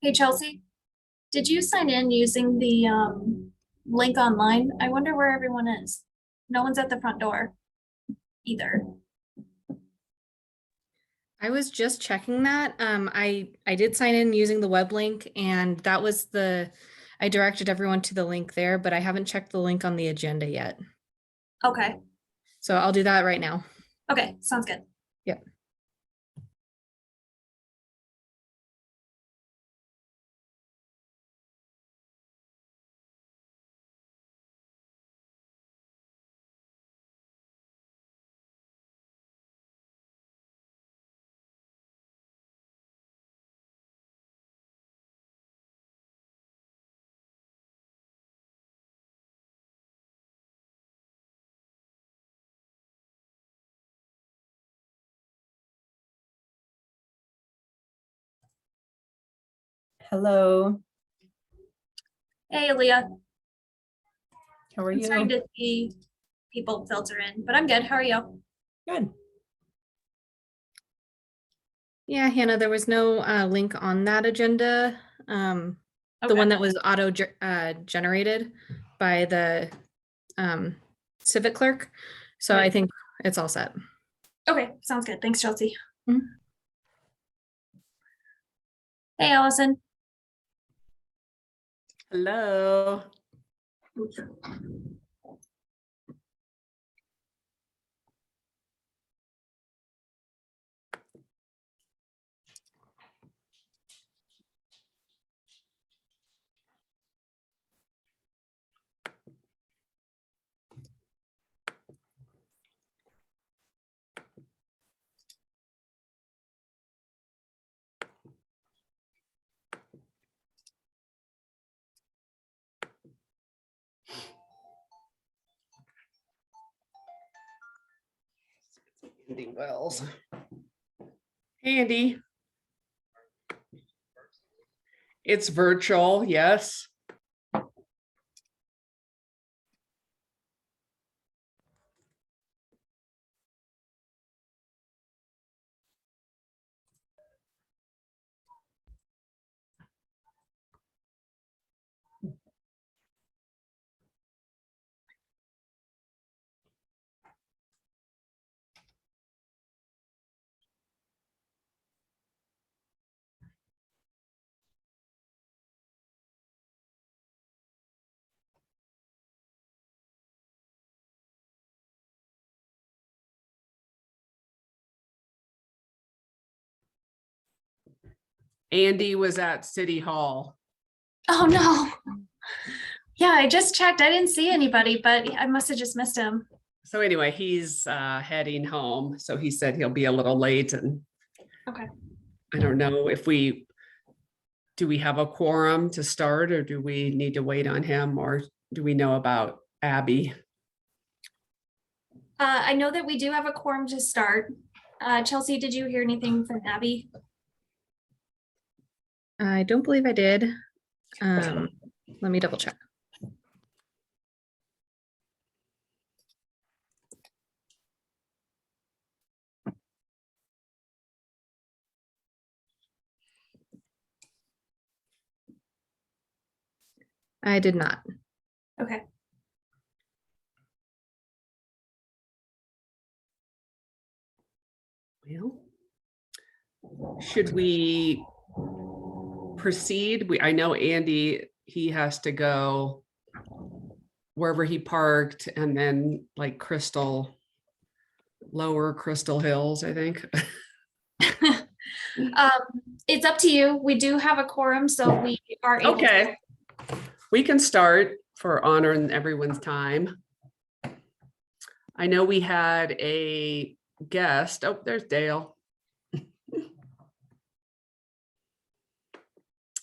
Hey Chelsea, did you sign in using the link online? I wonder where everyone is. No one's at the front door either. I was just checking that. I did sign in using the web link, and that was I directed everyone to the link there, but I haven't checked the link on the agenda yet. Okay, So I'll do that right now. okay, sounds good. Yep. Hello, Hey Leah, how are I'm starting you? to see people filter in, but I'm good. How are you? Good. Yeah, Hannah, there was no link on that agenda. The one that was auto generated by the civic clerk. So I Right. think it's all set. Okay, sounds good. Thanks, Chelsea. Mhm. Hey Allison. Hello. Andy Wells. Hey, Andy. It's virtual, yes. Andy was at City Hall. Oh no. Yeah, I just checked. I didn't see anybody, but I must have just missed him. So anyway, he's heading home. So he said he'll be a little late, and Okay. I don't know if do we have a quorum to start, or do we need to wait on him, or do we know about Abby? I know that we do have a quorum to start. Chelsea, did you hear anything from Abby? I don't believe I did. Let me double check. I did not. Okay. Well, should we proceed? I know Andy, he has to go wherever he parked, and then like Lower Crystal Hills, I think. It's up to you. We do have a quorum, so we are able to. Okay, we can start for honoring everyone's time. I know we had a guest. Oh, there's Dale.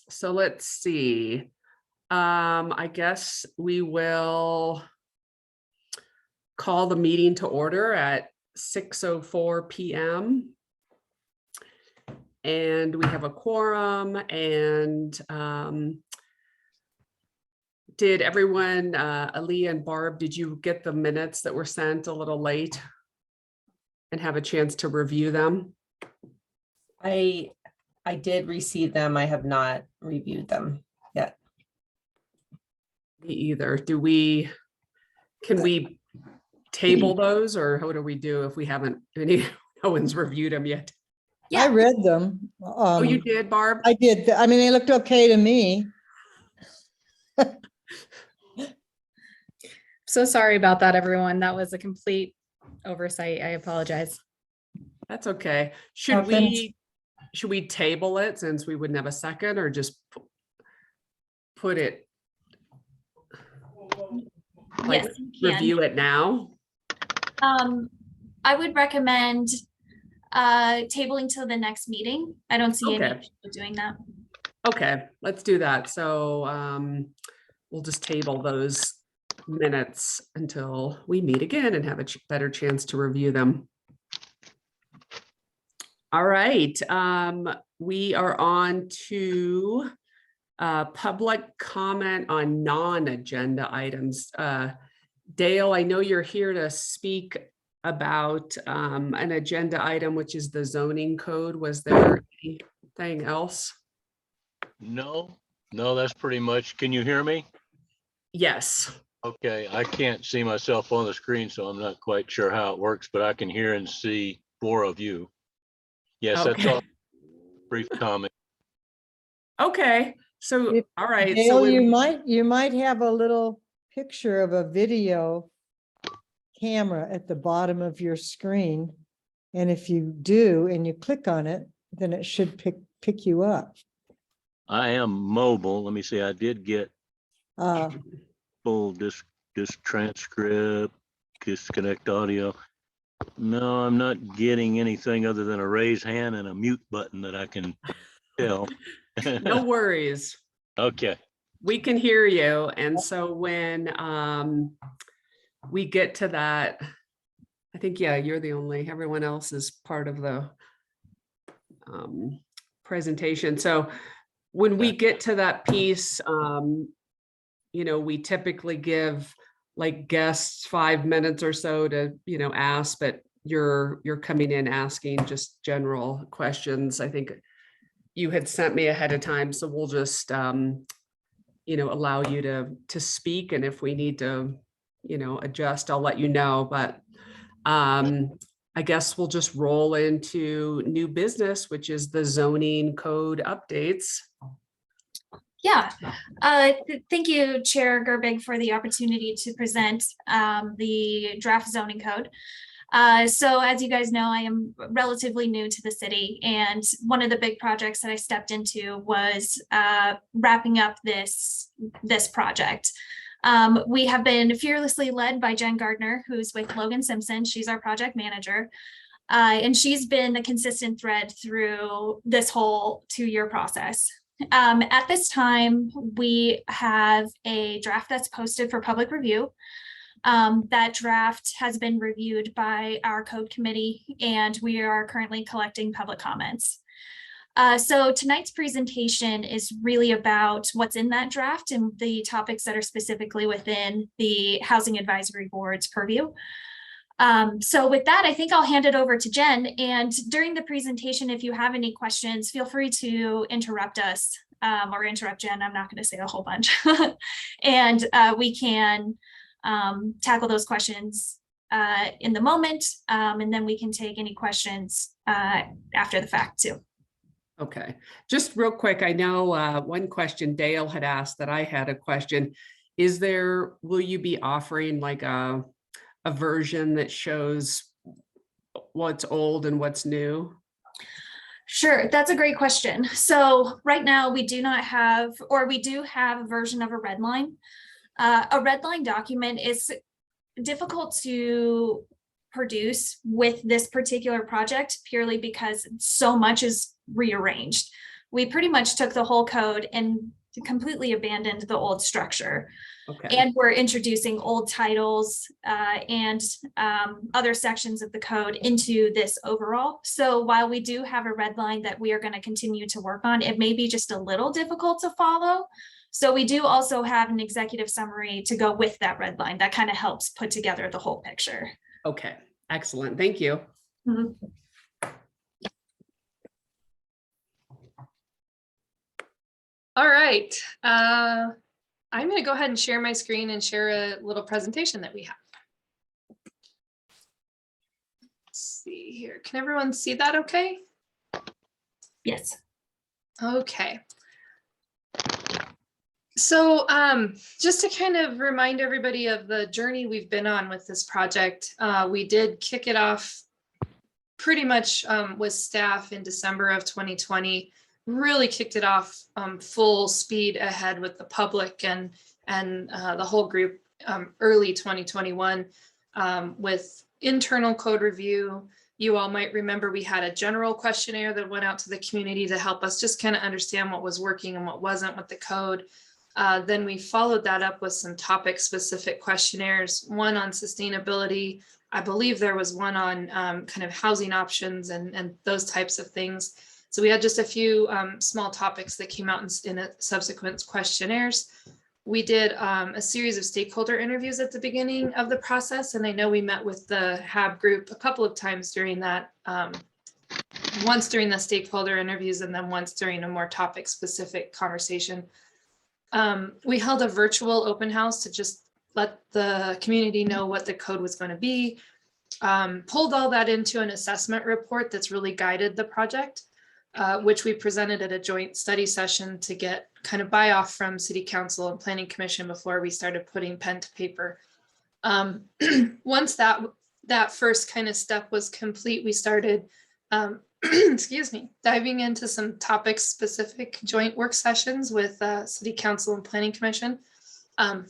So let's see. I guess we will call the meeting to order at 6:04 p.m. And we have a quorum, and did everyone, Aaliyah and Barb, did you get the minutes that were sent a little late and have a chance to review them? I I did receive them. I have not reviewed them yet. Me either. Can we table those, or how do we do if we haven't, no one's reviewed them yet? Yeah. I read them. Oh, you did, Barb? I did. I mean, they looked okay to me. So sorry about that, everyone. That was a complete oversight. I apologize. That's okay. Should Happens. we table it since we wouldn't have a second, or just put it, like, Yes, you can. review it now? I would recommend tabling till the next meeting. I don't see any Okay. issue with doing that. Okay, let's do that. So we'll just table those minutes until we meet again and have a better chance to review them. All right, we are on to public comment on non-agenda items. Dale, I know you're here to speak about an agenda item, which is the zoning code. Was there anything else? No, that's pretty much. Can you hear me? Yes. Okay, I can't see myself on the screen, so I'm not quite sure how it works, but I can hear and see 4 of you. Yes, that's Okay. all. Brief comment. Okay, so, If- all right. Dale, So you might have a little picture of a video camera at the bottom of your screen. And if you do, and you click on it, then it should pick you up. I am mobile. Let me see. I did get Uh, full disc transcript, disconnect audio. No, I'm not getting anything other than a raise hand and a mute button that I can tell. no worries. Okay. We can hear you. And so when we get to that, I think, yeah, you're the only, everyone else is part of the presentation. So when we get to that piece, we typically give like guests 5 minutes or so to, ask, but you're coming in asking just general questions. I think you had sent me ahead of time, so we'll just, allow you to speak. And if we need to, adjust, I'll let you know. But I guess we'll just roll into new business, which is the zoning code updates. Yeah, thank you, Chair Gerbig, for the opportunity to present the draft zoning code. So as you guys know, I am relatively new to the city, and one of the big projects that I stepped into was wrapping up this project. We have been fearlessly led by Jen Gardner, who's with Logan Simpson. She's our project manager. And she's been the consistent thread through this whole 2-year process. At this time, we have a draft that's posted for public review. That draft has been reviewed by our code committee, and we are currently collecting public comments. So tonight's presentation is really about what's in that draft and the topics that are specifically within the Housing Advisory Board's purview. So with that, I think I'll hand it over to Jen. And during the presentation, if you have any questions, feel free to interrupt us or interrupt Jen. I'm not going to say a whole bunch. And we can tackle those questions in the moment. And then we can take any questions after the fact too. Okay, just real quick, I know one question Dale had asked that I had a question. Will you be offering like a version that shows what's old and what's new? Sure, that's a great question. So right now we do not have, or we do have a version of a red line. A red line document is difficult to produce with this particular project purely because so much is rearranged. We pretty much took the whole code and completely abandoned the old structure. Okay. And we're introducing old titles and other sections of the code into this overall. So while we do have a red line that we are going to continue to work on, it may be just a little difficult to follow. So we do also have an executive summary to go with that red line that kind of helps put together the whole picture. Okay, excellent. Thank you. Mhm. All right. I'm going to go ahead and share my screen and share a little presentation that we have. Let's see here. Can everyone see that okay? Yes. Okay. So just to kind of remind everybody of the journey we've been on with this project, we did kick it off pretty much with staff in December of 2020, really kicked it off full speed ahead with the public and the whole group early 2021 with internal code review. You all might remember we had a general questionnaire that went out to the community to help us just kind of understand what was working and what wasn't with the code. Then we followed that up with some topic specific questionnaires, one on sustainability. I believe there was one on kind of housing options and those types of things. So we had just a few small topics that came out in a subsequent questionnaires. We did a series of stakeholder interviews at the beginning of the process. And I know we met with the HAB group a couple of times during that, once during the stakeholder interviews and then once during a more topic specific conversation. We held a virtual open house to just let the community know what the code was going to be, pulled all that into an assessment report that's really guided the project, which we presented at a joint study session to get kind of buy off from City Council and Planning Commission before we started putting pen to paper. Once that first kind of step was complete, we started excuse me, diving into some topic specific joint work sessions with City Council and Planning Commission.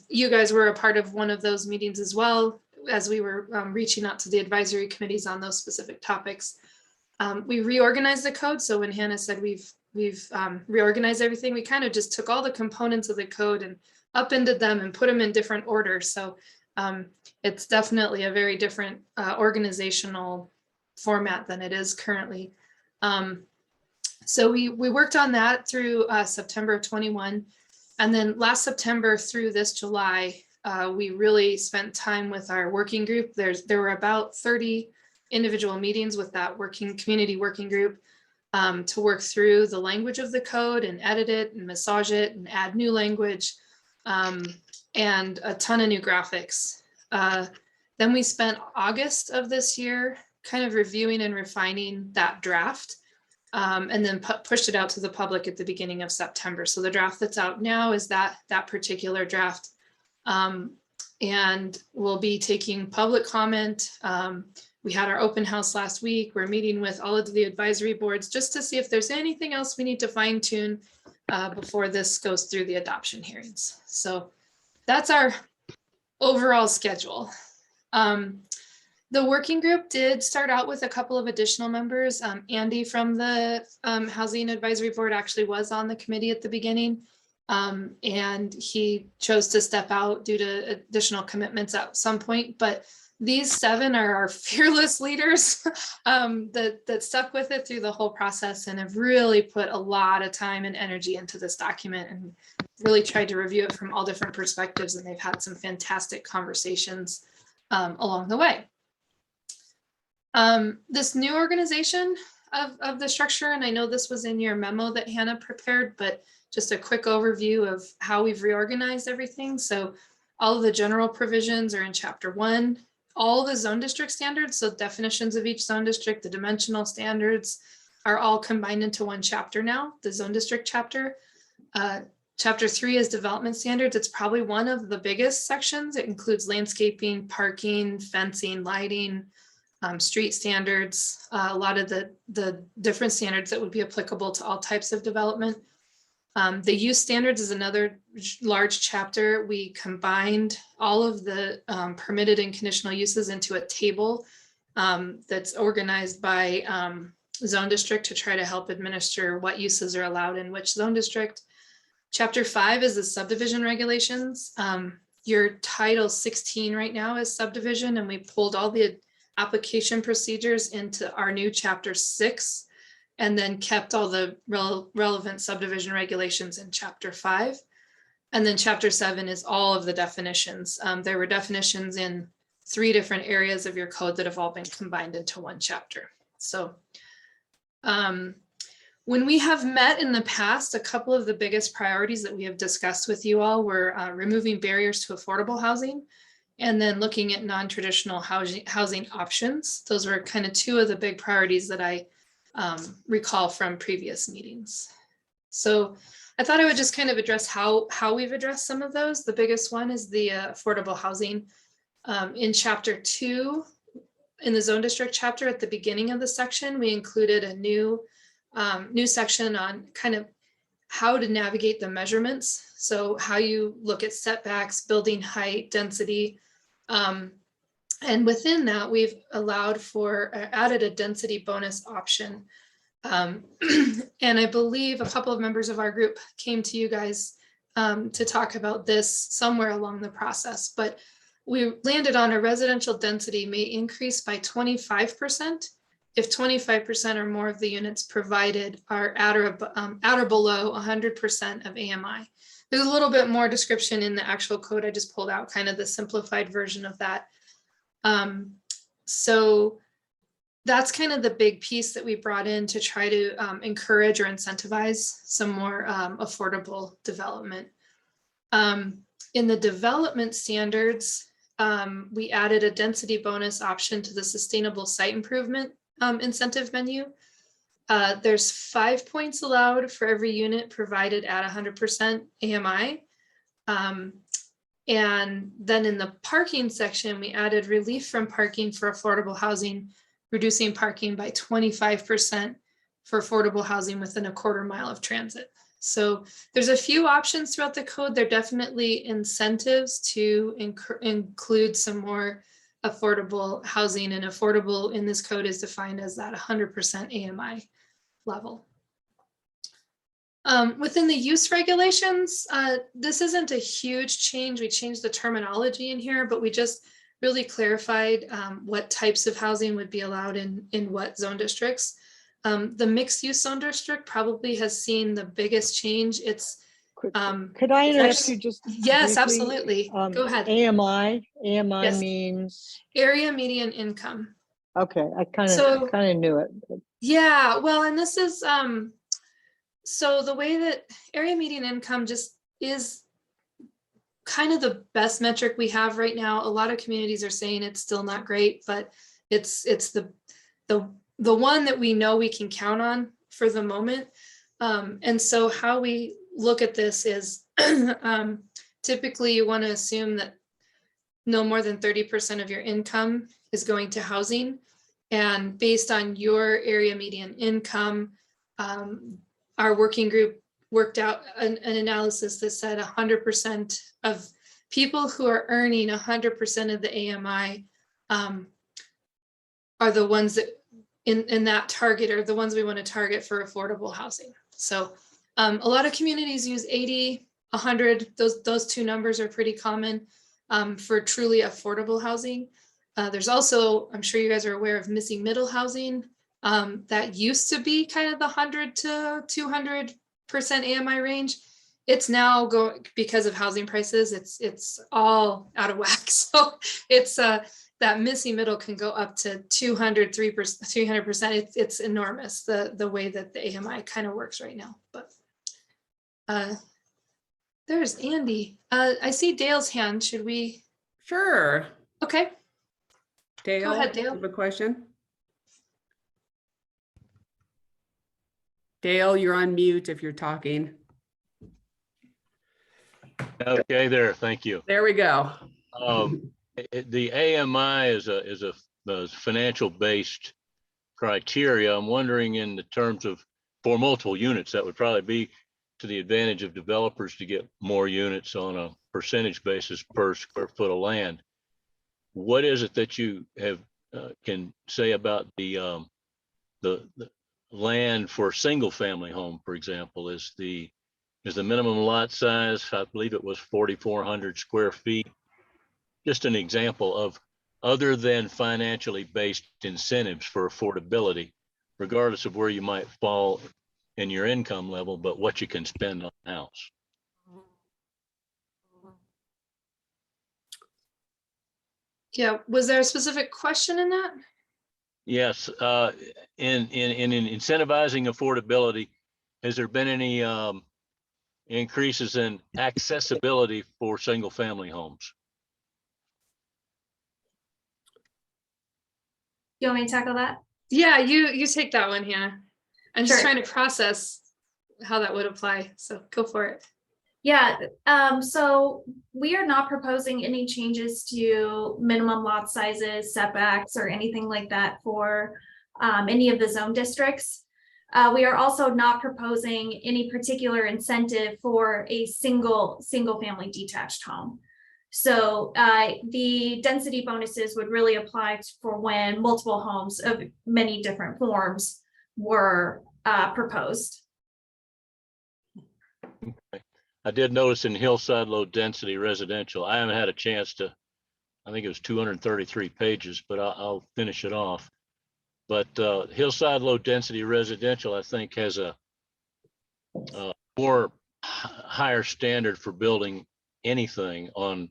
You guys were a part of one of those meetings as well, as we were reaching out to the advisory committees on those specific topics. We reorganized the code. So when Hannah said we've reorganized everything, we kind of just took all the components of the code and upended them and put them in different orders. So it's definitely a very different organizational format than it is currently. So we worked on that through September of 21. And then last September through this July, we really spent time with our working group. There were about 30 individual meetings with that community working group to work through the language of the code and edit it and massage it and add new language and a ton of new graphics. Then we spent August of this year kind of reviewing and refining that draft. And then pushed it out to the public at the beginning of September. So the draft that's out now is that particular draft. And we'll be taking public comment. We had our open house last week. We're meeting with all of the advisory boards just to see if there's anything else we need to fine tune before this goes through the adoption hearings. So that's our overall schedule. The working group did start out with a couple of additional members. Andy from the Housing Advisory Board actually was on the committee at the beginning, and he chose to step out due to additional commitments at some point. But these 7 are our fearless leaders that stuck with it through the whole process and have really put a lot of time and energy into this document and really tried to review it from all different perspectives. And they've had some fantastic conversations along the way. This new organization of the structure, and I know this was in your memo that Hannah prepared, but just a quick overview of how we've reorganized everything. So all of the general provisions are in chapter 1, all the zone district standards, so definitions of each zone district, the dimensional standards are all combined into one chapter now, the zone district chapter. Chapter 3 is development standards. It's probably one of the biggest sections. It includes landscaping, parking, fencing, lighting, street standards, a lot of the different standards that would be applicable to all types of development. The use standards is another large chapter. We combined all of the permitted and conditional uses into a table that's organized by zone district to try to help administer what uses are allowed in which zone district. Chapter 5 is the subdivision regulations. Your title 16 right now is subdivision, and we pulled all the application procedures into our new chapter 6 and then kept all the relevant subdivision regulations in chapter 5. And then chapter 7 is all of the definitions. There were definitions in 3 different areas of your code that have all been combined into one chapter. So When we have met in the past, a couple of the biggest priorities that we have discussed with you all were removing barriers to affordable housing and then looking at non-traditional housing options. Those were kind of two of the big priorities that I recall from previous meetings. So I thought I would just kind of address how we've addressed some of those. The biggest one is the affordable housing. In chapter 2, in the zone district chapter, at the beginning of the section, we included a new section on kind of how to navigate the measurements. So how you look at setbacks, building height, density. And within that, we've allowed for, added a density bonus option. And I believe a couple of members of our group came to you guys to talk about this somewhere along the process, but we landed on a residential density may increase by 25% if 25% or more of the units provided are at or below 100% of AMI. There's a little bit more description in the actual code. I just pulled out kind of the simplified version of that. So that's kind of the big piece that we brought in to try to encourage or incentivize some more affordable development. In the development standards, we added a density bonus option to the sustainable site improvement incentive menu. There's 5 points allowed for every unit provided at 100% AMI. And then in the parking section, we added relief from parking for affordable housing, reducing parking by 25% for affordable housing within a quarter mile of transit. So there's a few options throughout the code. There are definitely incentives to include some more affordable housing, and affordable in this code is defined as that 100% AMI level. Within the use regulations, this isn't a huge change. We changed the terminology in here, but we just really clarified what types of housing would be allowed in what zone districts. The mixed use zone district probably has seen the biggest change. It's Could I interrupt actually- you just? yes, briefly? absolutely. Go ahead. AMI Yes. means, Area median income. okay, I So- kind of knew it. But Yeah, well, and this is, so the way that area median income just is kind of the best metric we have right now. A lot of communities are saying it's still not great, but it's the one that we know we can count on for the moment. And so how we look at this is typically you want to assume that no more than 30% of your income is going to housing. And based on your area median income, our working group worked out an analysis that said 100% of people who are earning 100% of the AMI are the ones that in that target are the ones we want to target for affordable housing. So a lot of communities use 80, 100. Those two numbers are pretty common for truly affordable housing. There's also, I'm sure you guys are aware of missing middle housing. That used to be kind of the 100 to 200% AMI range. It's now going, because of housing prices, it's all out of whack. So it's that missing middle can go up to 200, 300%. It's enormous the way that the AMI kind of works right now. But there's Andy. I see Dale's hand. Should we? Sure. Okay. Dale, ahead, Dale. you have a question? Dale, you're on mute if you're talking. Okay, there, thank you. There we go. The AMI is a financial based criteria. I'm wondering, in the terms of, for multiple units, that would probably be to the advantage of developers to get more units on a percentage basis per square foot of land. What is it that you have can say about the land for a single family home, for example? Is the minimum lot size, I believe it was 4,400 square feet. Just an example of, other than financially based incentives for affordability, regardless of where you might fall in your income level, but what you can spend on a house. Yeah, was there a specific question in that? Yes, in incentivizing affordability, has there been any increases in accessibility for single family homes? You want me to tackle that? Yeah, you take that one, Hannah. I'm just Sure. trying to process how that would apply. So go for it. Yeah, so we are not proposing any changes to minimum lot sizes, setbacks, or anything like that for any of the zone districts. We are also not proposing any particular incentive for a single family detached home. So the density bonuses would really apply for when multiple homes of many different forms were proposed. I did notice in hillside low density residential, I haven't had a chance to, I think it was 233 pages, but I'll finish it off. But hillside low density residential, I think, has a more higher standard for building anything on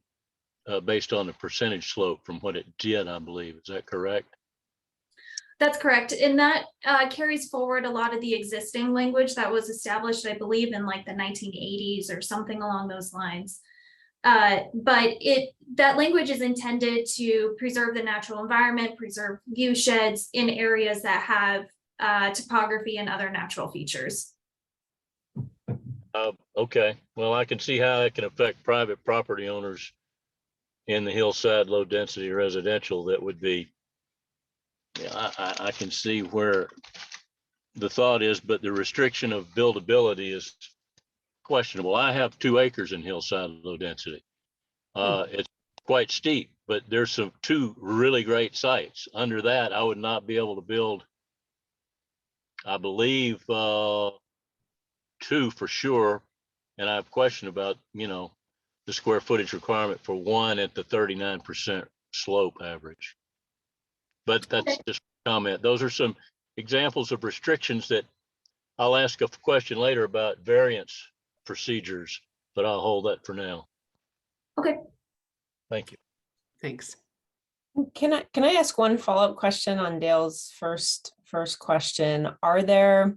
based on the percentage slope from what it did, I believe. Is that correct? That's correct. And that carries forward a lot of the existing language that was established, I believe, in like the 1980s or something along those lines. But that language is intended to preserve the natural environment, preserve view sheds in areas that have topography and other natural features. Okay, well, I can see how it can affect private property owners in the hillside low density residential. That would be, yeah, I can see where the thought is, but the restriction of buildability is questionable. I have 2 acres in hillside low density. It's quite steep, but there's two really great sites. Under that, I would not be able to build, I believe, 2 for sure. And I have a question about, the square footage requirement for 1 at the 39% slope average. But that's just a comment. Those are some examples of restrictions that I'll ask a question later about variance procedures, but I'll hold that for now. Okay. Thank you. Thanks. Can I ask one follow-up question on Dale's first question? Are there,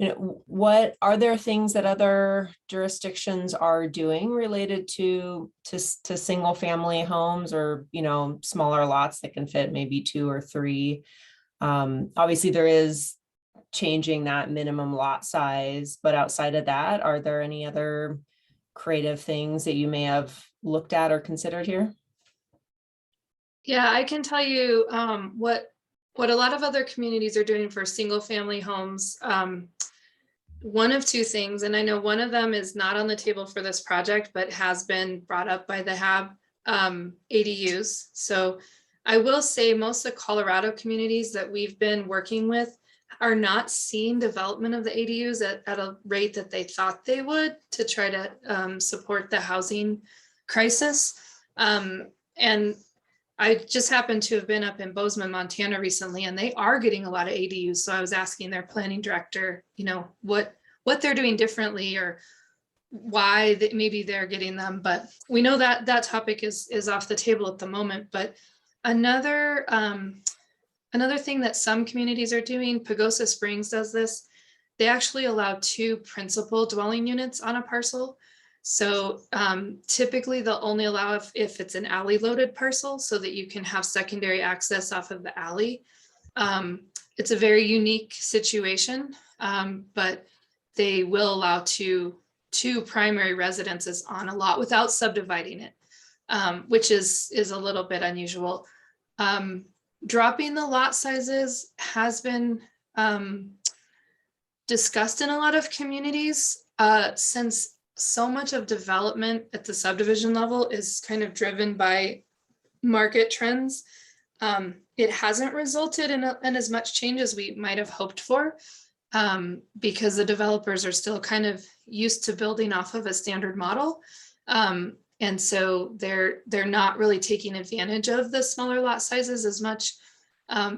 are there things that other jurisdictions are doing related to single family homes, or, smaller lots that can fit maybe 2 or 3? Obviously there is changing that minimum lot size, but outside of that, are there any other creative things that you may have looked at or considered here? Yeah, I can tell you what a lot of other communities are doing for single family homes. One of 2 things, and I know one of them is not on the table for this project, but has been brought up by the HAB, ADUs. So I will say most of the Colorado communities that we've been working with are not seeing development of the ADUs at a rate that they thought they would, to try to support the housing crisis. And I just happened to have been up in Bozeman, Montana recently, and they are getting a lot of ADUs. So I was asking their planning director, what they're doing differently, or why maybe they're getting them. But we know that that topic is off the table at the moment. But another thing that some communities are doing, Pagosa Springs does this. They actually allow 2 principal dwelling units on a parcel. So typically they'll only allow if it's an alley loaded parcel, so that you can have secondary access off of the alley. It's a very unique situation, but they will allow two primary residences on a lot without subdividing it, which is a little bit unusual. Dropping the lot sizes has been discussed in a lot of communities, since so much of development at the subdivision level is kind of driven by market trends. It hasn't resulted in as much change as we might have hoped for, because the developers are still kind of used to building off of a standard model. And so they're not really taking advantage of the smaller lot sizes as much.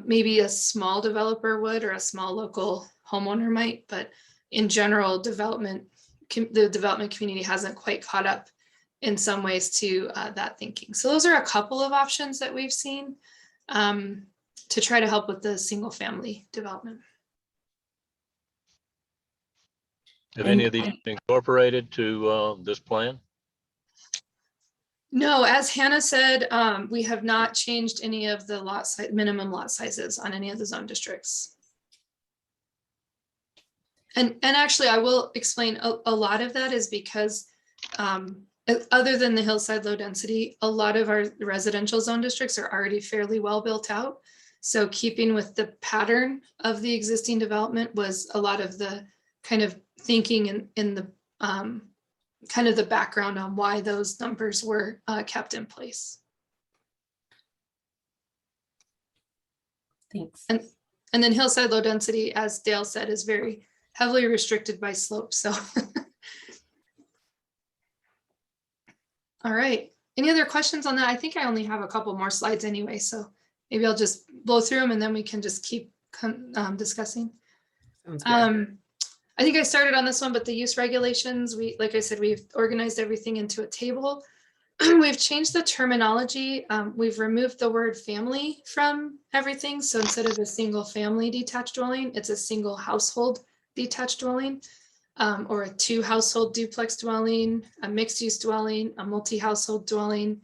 Maybe a small developer would, or a small local homeowner might, but in general, the development community hasn't quite caught up in some ways to that thinking. So those are a couple of options that we've seen to try to help with the single family development. Have any of these been incorporated to this plan? No, as Hannah said, we have not changed any of the minimum lot sizes on any of the zone districts. And actually, I will explain a lot of that is because other than the hillside low density, a lot of our residential zone districts are already fairly well built out. So keeping with the pattern of the existing development was a lot of the kind of thinking in the kind of the background on why those numbers were kept in place. Thanks. And then hillside low density, as Dale said, is very heavily restricted by slope. So, all right. Any other questions on that? I think I only have a couple more slides anyway, so maybe I'll just blow through them and then we can just keep discussing. Sounds good. I think I started on this one, but the use regulations, like I said, we've organized everything into a table. We've changed the terminology. We've removed the word family from everything. So instead of a single family detached dwelling, it's a single household detached dwelling, or a 2-household duplex dwelling, a mixed use dwelling, a multi-household dwelling,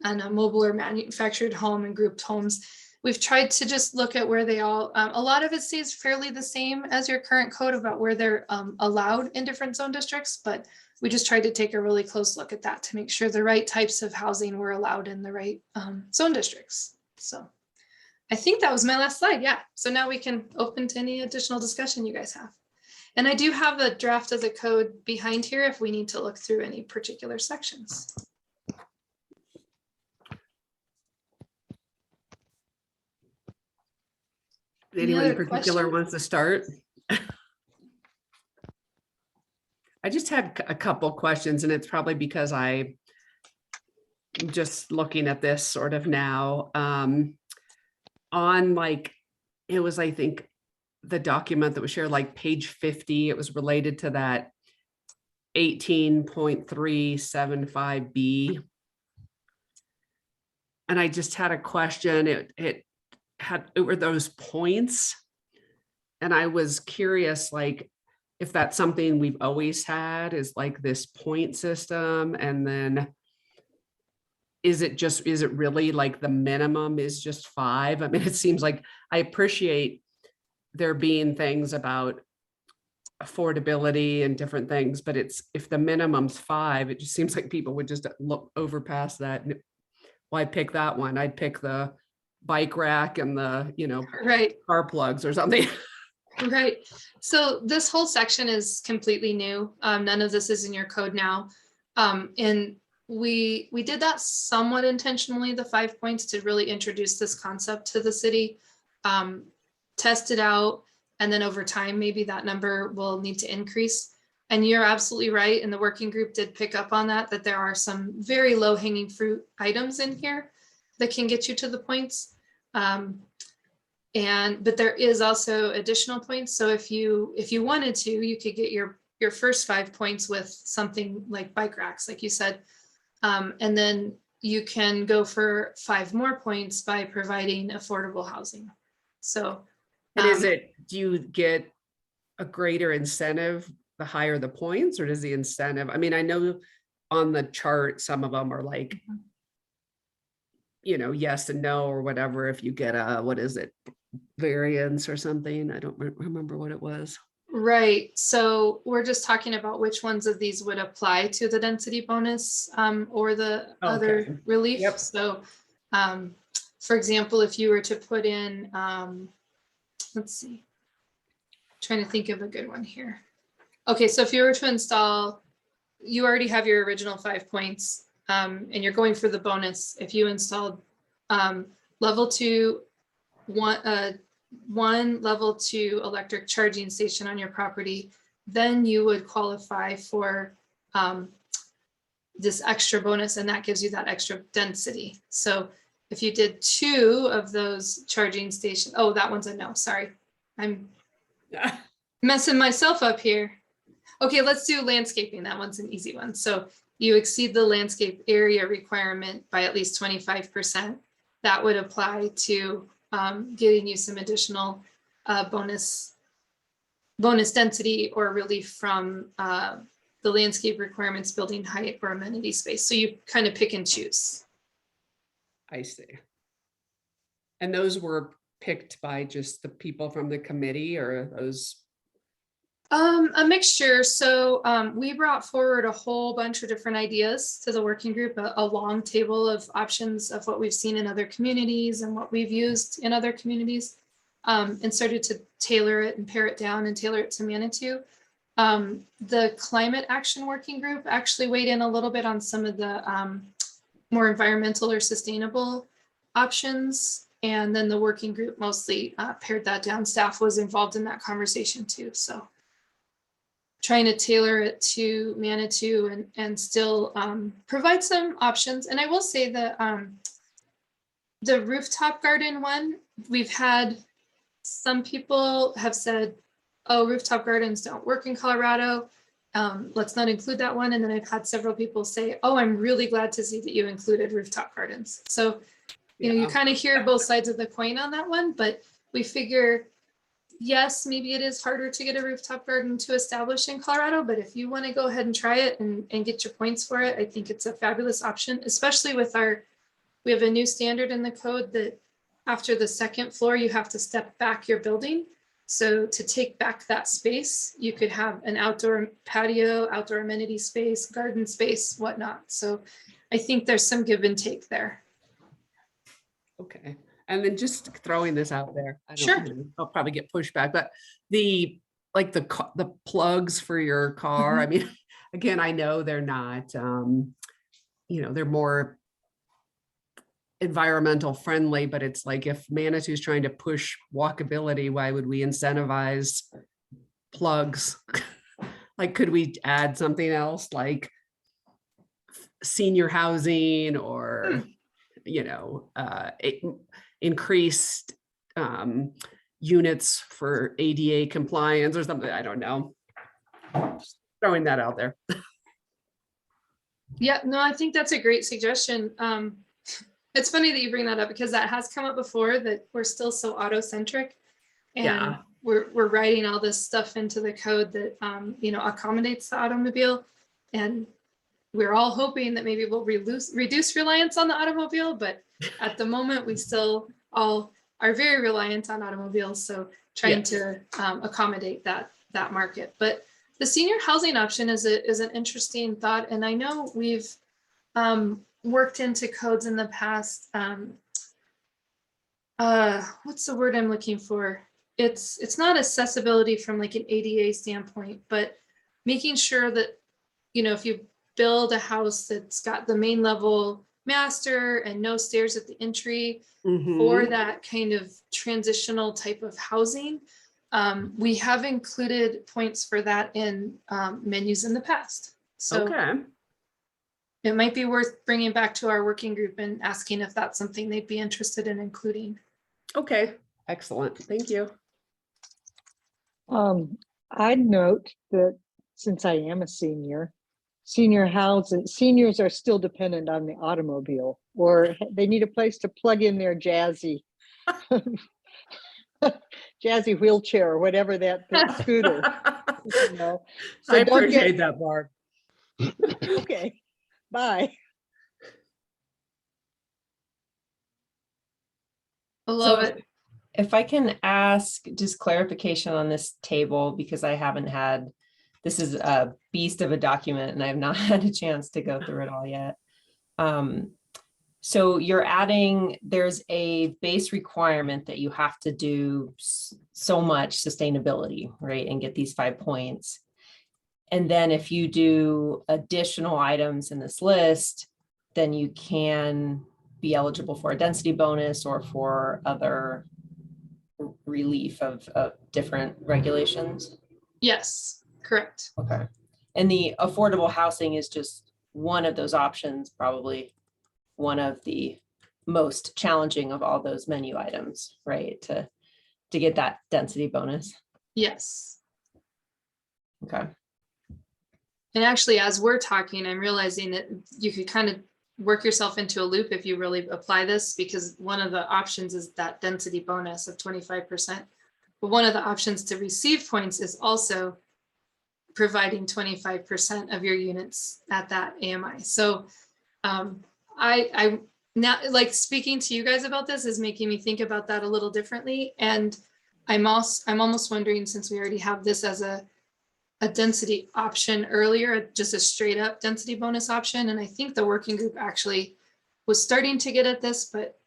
and a mobile or manufactured home and grouped homes. We've tried to just look at where they all, a lot of it stays fairly the same as your current code about where they're allowed in different zone districts, but we just tried to take a really close look at that to make sure the right types of housing were allowed in the right zone districts. So I think that was my last slide. Yeah. So now we can open to any additional discussion you guys have. And I do have a draft of the code behind here if we need to look through any particular sections. Anyone in other particular questions? wants to start? I just had a couple questions, and it's probably because I'm just looking at this sort of now. On like, it was, I think, the document that was shared, like page 50, it was related to that 18.375B. And I just had a question. It were those points. And I was curious, like, if that's something we've always had, is like this point system. And then is it really like the minimum is just 5? I mean, it seems like I appreciate there being things about affordability and different things, but it's, if the minimum's 5, it just seems like people would just look over past that. And why pick that one? I'd pick the bike rack and the, Right. car plugs or something. Right. So this whole section is completely new. None of this is in your code now. And we did that somewhat intentionally, the 5 points, to really introduce this concept to the city, test it out, and then over time, maybe that number will need to increase. And you're absolutely right. And the working group did pick up on that there are some very low hanging fruit items in here that can get you to the points. But there is also additional points. So if you wanted to, you could get your first 5 points with something like bike racks, like you said. And then you can go for 5 more points by providing affordable housing. So And do you get a greater incentive the higher the points, or does the incentive, I mean, I know on the chart, some of them are like, yes and no, or whatever, if you get a, what is it, variance or something. I don't remember what it was. Right. So we're just talking about which ones of these would apply to the density bonus or the other relief. Yep. So for example, if you were to put in, let's see, trying to think of a good one here. Okay, so if you were to install, you already have your original 5 points and you're going for the bonus. If you installed level 2, one level 2 electric charging station on your property, then you would qualify for this extra bonus, and that gives you that extra density. So if you did 2 of those charging stations, oh, that one's a no, sorry. I'm messing myself up here. Okay, let's do landscaping. That one's an easy one. So you exceed the landscape area requirement by at least 25%. That would apply to getting you some additional bonus bonus density or relief from the landscape requirements, building height, or amenity space. So you kind of pick and choose. I see. And those were picked by just the people from the committee, or those? A mixture. So we brought forward a whole bunch of different ideas to the working group, a long table of options of what we've seen in other communities and what we've used in other communities, and started to tailor it and pare it down and tailor it to Manitou. The climate action working group actually weighed in a little bit on some of the more environmental or sustainable options. And then the working group mostly pared that down. Staff was involved in that conversation too. So trying to tailor it to Manitou and still provide some options. And I will say that the rooftop garden one, we've had some people have said, oh, rooftop gardens don't work in Colorado. Let's not include that one. And then I've had several people say, oh, I'm really glad to see that you included rooftop gardens. So, you know, you kind of hear both sides of the coin on that one, but we figure, yes, maybe it is harder to get a rooftop garden to establish in Colorado, but if you want to go ahead and try it and get your points for it, I think it's a fabulous option, especially with we have a new standard in the code that after the second floor, you have to step back your building. So to take back that space, you could have an outdoor patio, outdoor amenity space, garden space, whatnot. So I think there's some give and take there. Okay. And then just throwing this out there, Sure. I'll probably get pushback, but the plugs for your car, I mean, again, I know they're not, they're more environmental friendly, but it's like, if Manitou's trying to push walkability, why would we incentivize plugs? Like, could we add something else like senior housing or, increased units for ADA compliance or something? I don't know. Just throwing that out there. Yeah, no, I think that's a great suggestion. It's funny that you bring that up because that has come up before, that we're still so auto-centric, and Yeah. we're writing all this stuff into the code that accommodates the automobile, and we're all hoping that maybe we'll reduce reliance on the automobile, but at the moment we still all are very reliant on automobiles, so trying to accommodate that market. But the senior housing option is an interesting thought, and I know we've worked into codes in the past. What's the word I'm looking for? It's not accessibility from like an ADA standpoint, but making sure that, if you build a house that's got the main level master and no stairs at the entry for that kind of transitional type of housing, we have included points for that in menus in the past. So Okay. it might be worth bringing back to our working group and asking if that's something they'd be interested in including. Okay. Excellent. Thank you. I'd note that since I am a seniors are still dependent on the automobile, or they need a place to plug in their jazzy wheelchair or whatever that scooter. So I appreciate that, Barb. Okay, bye. I love So it. if I can ask just clarification on this table, because this is a beast of a document and I've not had a chance to go through it all yet. So you're adding, there's a base requirement that you have to do so much sustainability, right? And get these 5 points. And then if you do additional items in this list, then you can be eligible for a density bonus or for other relief of different regulations. Yes, correct. Okay. And the affordable housing is just one of those options, probably one of the most challenging of all those menu items, right? To get that density bonus. Yes. Okay. And actually, as we're talking, I'm realizing that you could kind of work yourself into a loop if you really apply this, because one of the options is that density bonus of 25%. one of the options to receive points is also providing 25% of your units at that AMI. So I now, like, speaking to you guys about this is making me think about that a little differently. And I'm almost wondering, since we already have this as a density option earlier, just a straight up density bonus option. And I think the working group actually was starting to get at this, but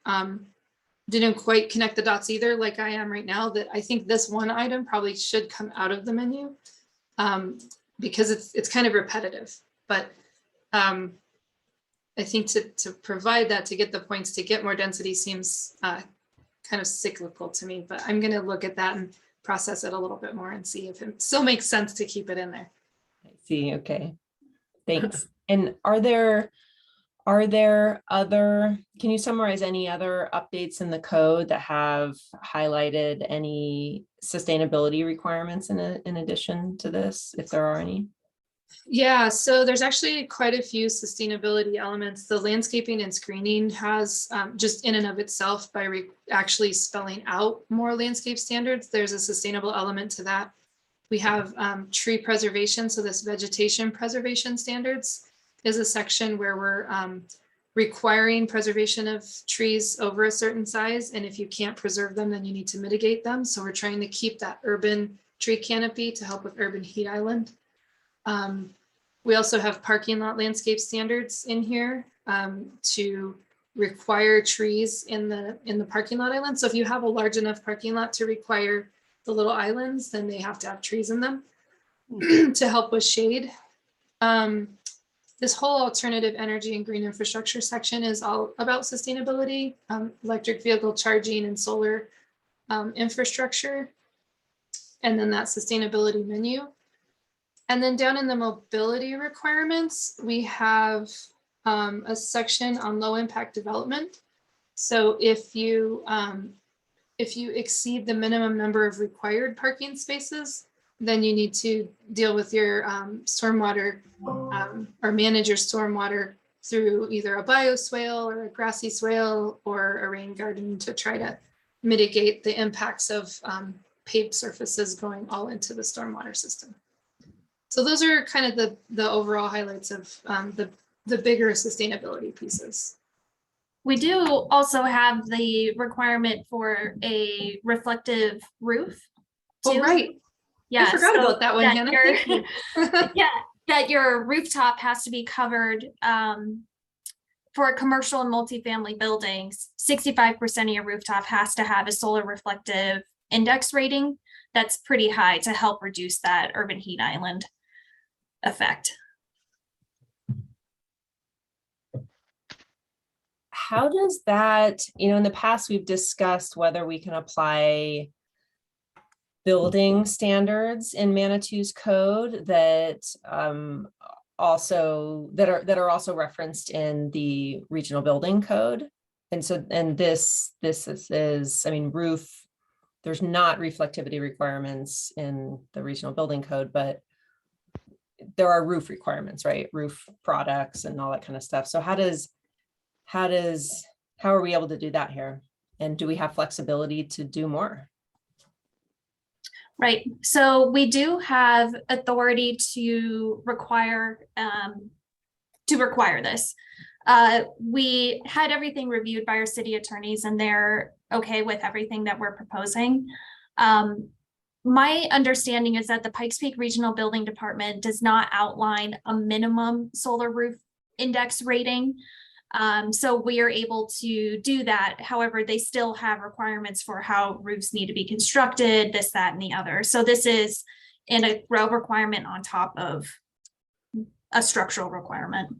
didn't quite connect the dots either, like I am right now, that I think this one item probably should come out of the menu because it's kind of repetitive. But I think to provide that, to get the points, to get more density seems kind of cyclical to me, but I'm going to look at that and process it a little bit more and see if it still makes sense to keep it in there. I see. Okay. Thanks. And are there other, can you summarize any other updates in the code that have highlighted any sustainability requirements in addition to this, if there are any? Yeah, so there's actually quite a few sustainability elements. The landscaping and screening has just in and of itself, by actually spelling out more landscape standards, there's a sustainable element to that. We have tree preservation. So this vegetation preservation standards is a section where we're requiring preservation of trees over a certain size. And if you can't preserve them, then you need to mitigate them. So we're trying to keep that urban tree canopy to help with urban heat island. We also have parking lot landscape standards in here to require trees in the parking lot island. So if you have a large enough parking lot to require the little islands, then they have to have trees in them to help with shade. This whole alternative energy and green infrastructure section is all about sustainability, electric vehicle charging and solar infrastructure, and then that sustainability menu. And then down in the mobility requirements, we have a section on low impact development. So if you exceed the minimum number of required parking spaces, then you need to deal with your stormwater or manage your stormwater through either a bioswale or a grassy swale or a rain garden to try to mitigate the impacts of paved surfaces going all into the stormwater system. So those are kind of the overall highlights of the bigger sustainability pieces. We do also have the requirement for a reflective roof. Oh, too. right. Yeah, I forgot about that one, that Hannah. your- Thank you. Yeah, that your rooftop has to be covered for commercial and multifamily buildings. 65% of your rooftop has to have a solar reflective index rating. That's pretty high to help reduce that urban heat island effect. How does that, in the past, we've discussed whether we can apply building standards in Manitou's code that are also referenced in the regional building code. And so, and this is, I mean, roof, there's not reflectivity requirements in the regional building code, but there are roof requirements, right? Roof products and all that kind of stuff. So how are we able to do that here? And do we have flexibility to do more? Right. So we do have authority to require this. We had everything reviewed by our city attorneys and they're okay with everything that we're proposing. My understanding is that the Pikes Peak Regional Building Department does not outline a minimum solar roof index rating. So we are able to do that. However, they still have requirements for how roofs need to be constructed, this, that, and the other. So this is a row requirement on top of a structural requirement.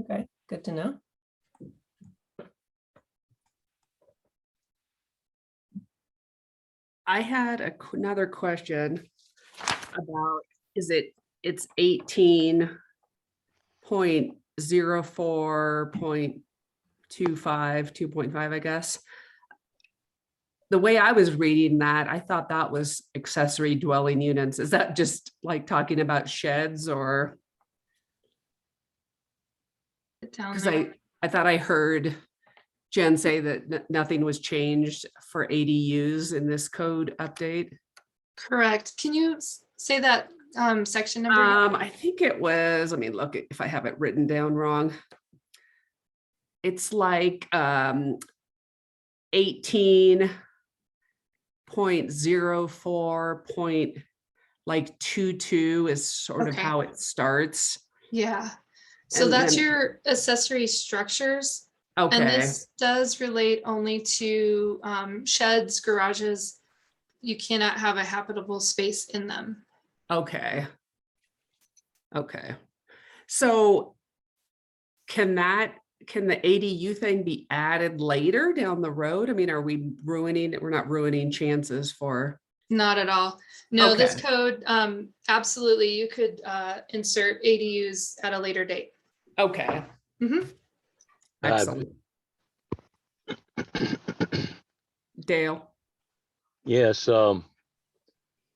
Okay, good to know. I had another question about, it's 18.04.25, 2.5, I guess. The way I was reading that, I thought that was accessory dwelling units. Is that just like talking about sheds or? Down Because there. I thought I heard Jen say that nothing was changed for ADUs in this code update? Correct. Can you say that section number? again? I think it was, let me look if I have it written down wrong. It's like 18.04.22 is sort of Okay. how it starts. Yeah. So And that's then- your accessory structures. And Okay, this does relate only to sheds, garages. You cannot have a habitable space in them. okay. Okay. So can the ADU thing be added later down the road? I mean, are we ruining, we're not ruining chances for, Not at all. No, this Okay. code, absolutely, you could insert ADUs at a later date. okay. Mhm. Excellent. Dale? Yes, I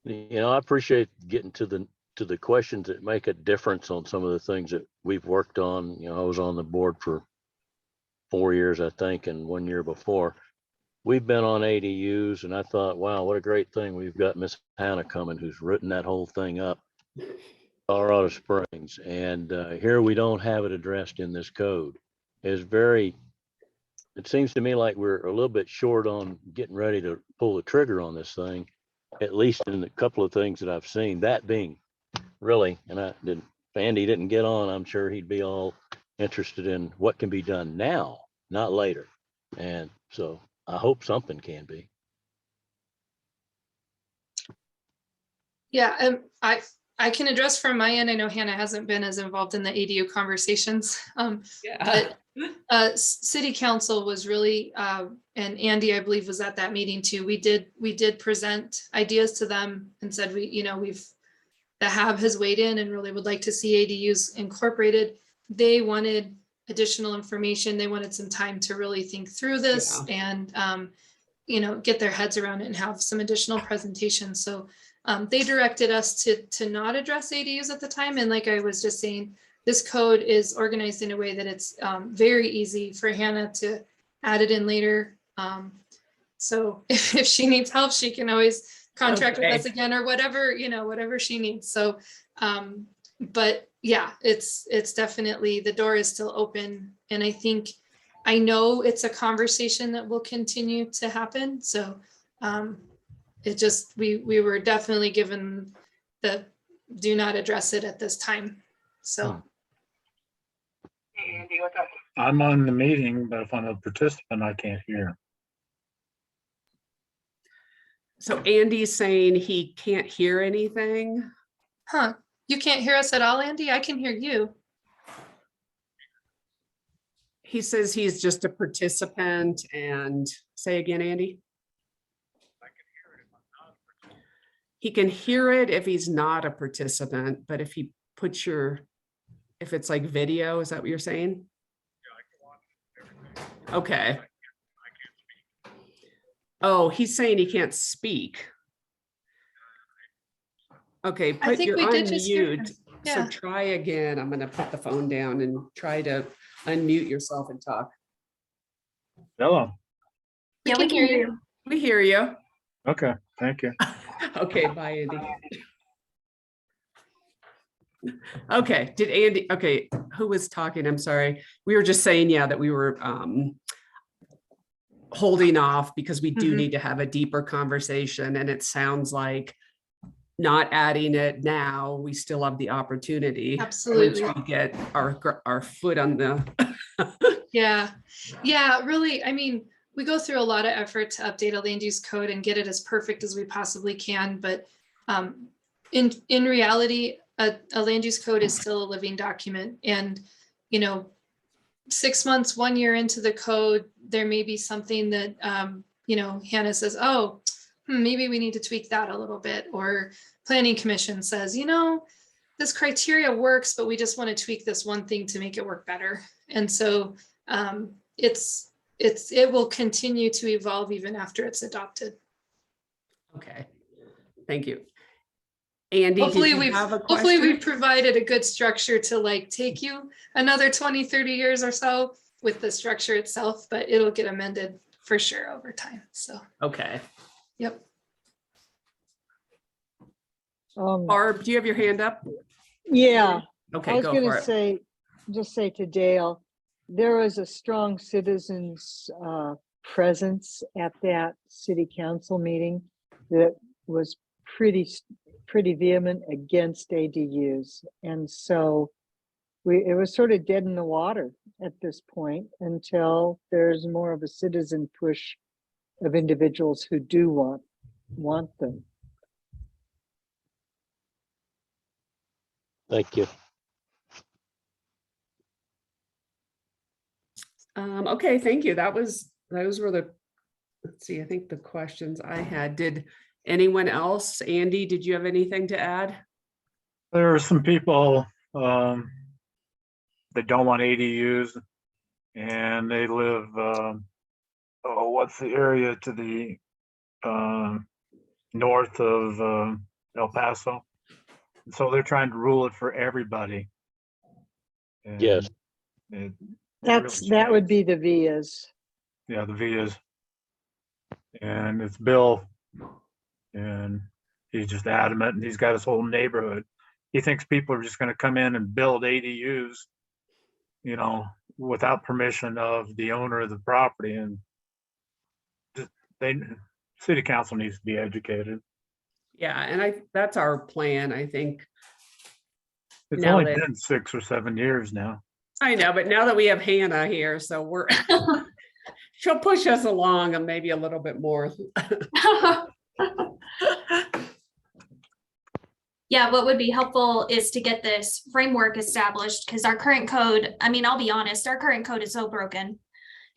appreciate getting to the questions that make a difference on some of the things that we've worked on. I was on the board for 4 years, I think, and 1 year before. We've been on ADUs, and I thought, wow, what a great thing. We've got Miss Hannah coming, who's written that whole thing up, Colorado Springs, and here we don't have it addressed in this code. It seems to me like we're a little bit short on getting ready to pull the trigger on this thing, at least in a couple of things that I've seen, that being really, if Andy didn't get on, I'm sure he'd be all interested in what can be done now, not later. And so I hope something can be. Yeah, I can address from my end. I know Hannah hasn't been as involved in the ADU conversations. Yeah. But City Council was really, and Andy, I believe, was at that meeting too. We did present ideas to them and said, the HAB has weighed in and really would like to see ADUs incorporated. They wanted additional information. They wanted some time to really think through this and, get their heads around it and have some additional presentations. So they directed us to not address ADUs at the time. And like I was just saying, this code is organized in a way that it's very easy for Hannah to add it in later. So if she needs help, she can always contract with us again or whatever, whatever she needs. So, but yeah, it's definitely, the door is still open. And I know it's a conversation that will continue to happen. So we were definitely given the do not address it at this time. So. I'm on the meeting, but if I'm a participant, I can't hear. So Andy's saying he can't hear anything. Huh, you can't hear us at all, Andy? I can hear you. He says he's just a participant and say again, Andy? He can hear it if he's not a participant, but if he puts if it's like video, is that what you're saying? Okay. Oh, he's saying he can't speak. Okay, I think you're we on did just hear mute. him. So Yeah. try again. I'm gonna put the phone down and try to unmute yourself and talk. Hello. Yeah, we can hear you. We hear you. Okay, thank you. Okay, bye, Andy. Okay, okay, who was talking? I'm sorry. We were just saying, yeah, that we were holding off because we do Mhm. need to have a deeper conversation, and it sounds like not adding it now, we still have the opportunity. Absolutely. Once we get our foot on the Yeah, really, I mean, we go through a lot of effort to update a land use code and get it as perfect as we possibly can, but in reality, a land use code is still a living document. And 6 months, 1 year into the code, there may be something that Hannah says, oh, maybe we need to tweak that a little bit, or planning commission says, this criteria works, but we just want to tweak this one thing to make it work better. And so it will continue to evolve even after it's adopted. Okay, thank you. Andy, Hopefully did you have a hopefully question? we've provided a good structure to take you another 20, 30 years or so. with the structure itself, but it'll get amended for sure over time. So, Okay. yep. Barb, do you have your hand up? Yeah, I Okay, was go gonna for it. say to Dale, there was a strong citizens presence at that city council meeting that was pretty vehement against ADUs. And so it was sort of dead in the water at this point until there's more of a citizen push of individuals who do want them. Thank you. Okay, thank you. Those were the, let's see, I think the questions I had. Did anyone else? Andy, did you have anything to add? There are some people that don't want ADUs, and they live, what's the area to the north of El Paso? So they're trying to rule it for everybody. Yes. And That would be the Villas. Yeah, the Villas. And it's Bill, and he's just adamant, and he's got his whole neighborhood. He thinks people are just going to come in and build ADUs, you know, without permission of the owner of the property. And city council needs to be educated. Yeah, and that's our plan, I think. It's Now only that- been 6 or 7 years now. I know, but now that we have Hannah here, so she'll push us along and maybe a little bit more. Yeah, what would be helpful is to get this framework established, because our current code, I mean, I'll be honest, our current code is so broken.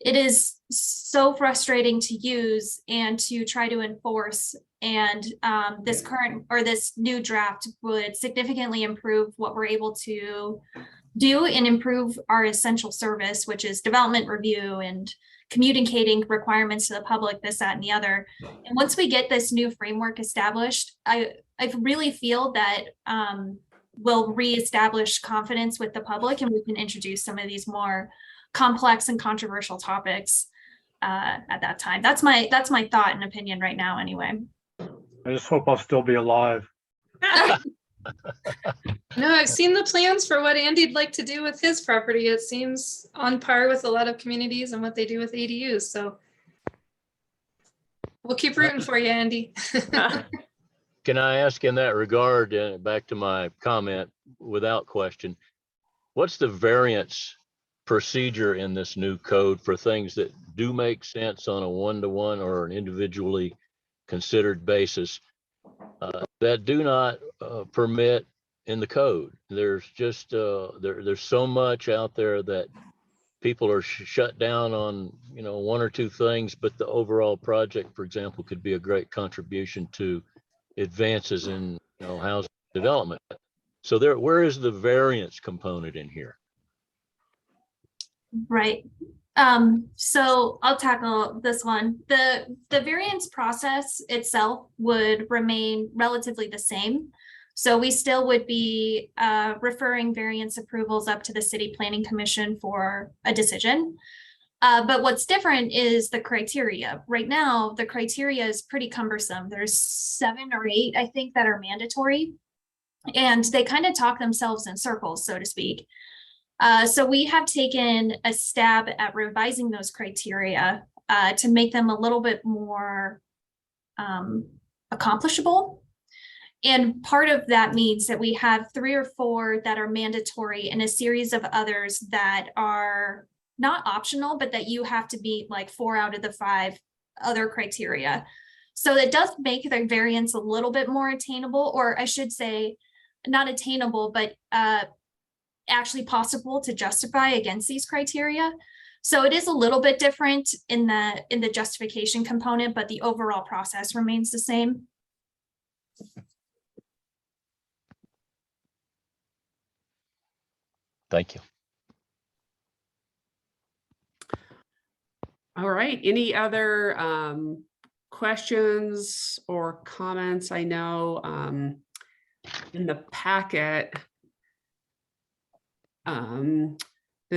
It is so frustrating to use and to try to enforce. And this new draft would significantly improve what we're able to do and improve our essential service, which is development review and communicating requirements to the public, this, that, and the other. And once we get this new framework established, I really feel that we'll reestablish confidence with the public, and we can introduce some of these more complex and controversial topics at that time. That's my thought and opinion right now, anyway. I just hope I'll still be alive. No, I've seen the plans for what Andy'd like to do with his property. It seems on par with a lot of communities and what they do with ADUs. So we'll keep rooting for you, Andy. Can I ask in that regard, back to my comment without question, what's the variance procedure in this new code for things that do make sense on a one-to-one or an individually considered basis that do not permit in the code? There's just there's so much out there that people are shut down on, you know, one or two things, but the overall project, for example, could be a great contribution to advances in, you know, housing development. So where is the variance component in here? Right. So I'll tackle this one. The variance process itself would remain relatively the same. So we still would be referring variance approvals up to the City Planning Commission for a decision. But what's different is the criteria. Right now, the criteria is pretty cumbersome. There's 7 or 8, I think, that are mandatory. And they kind of talk themselves in circles, so to speak. So we have taken a stab at revising those criteria to make them a little bit more accomplishable. And part of that means that we have 3 or 4 that are mandatory and a series of others that are not optional, but that you have to meet like 4 out of the 5 other criteria. So it does make the variance a little bit more attainable, or I should say not attainable, but actually possible to justify against these criteria. So it is a little bit different in the justification component, but the overall process remains the same. Thank you. All right, any other questions or comments? I know in the packet, the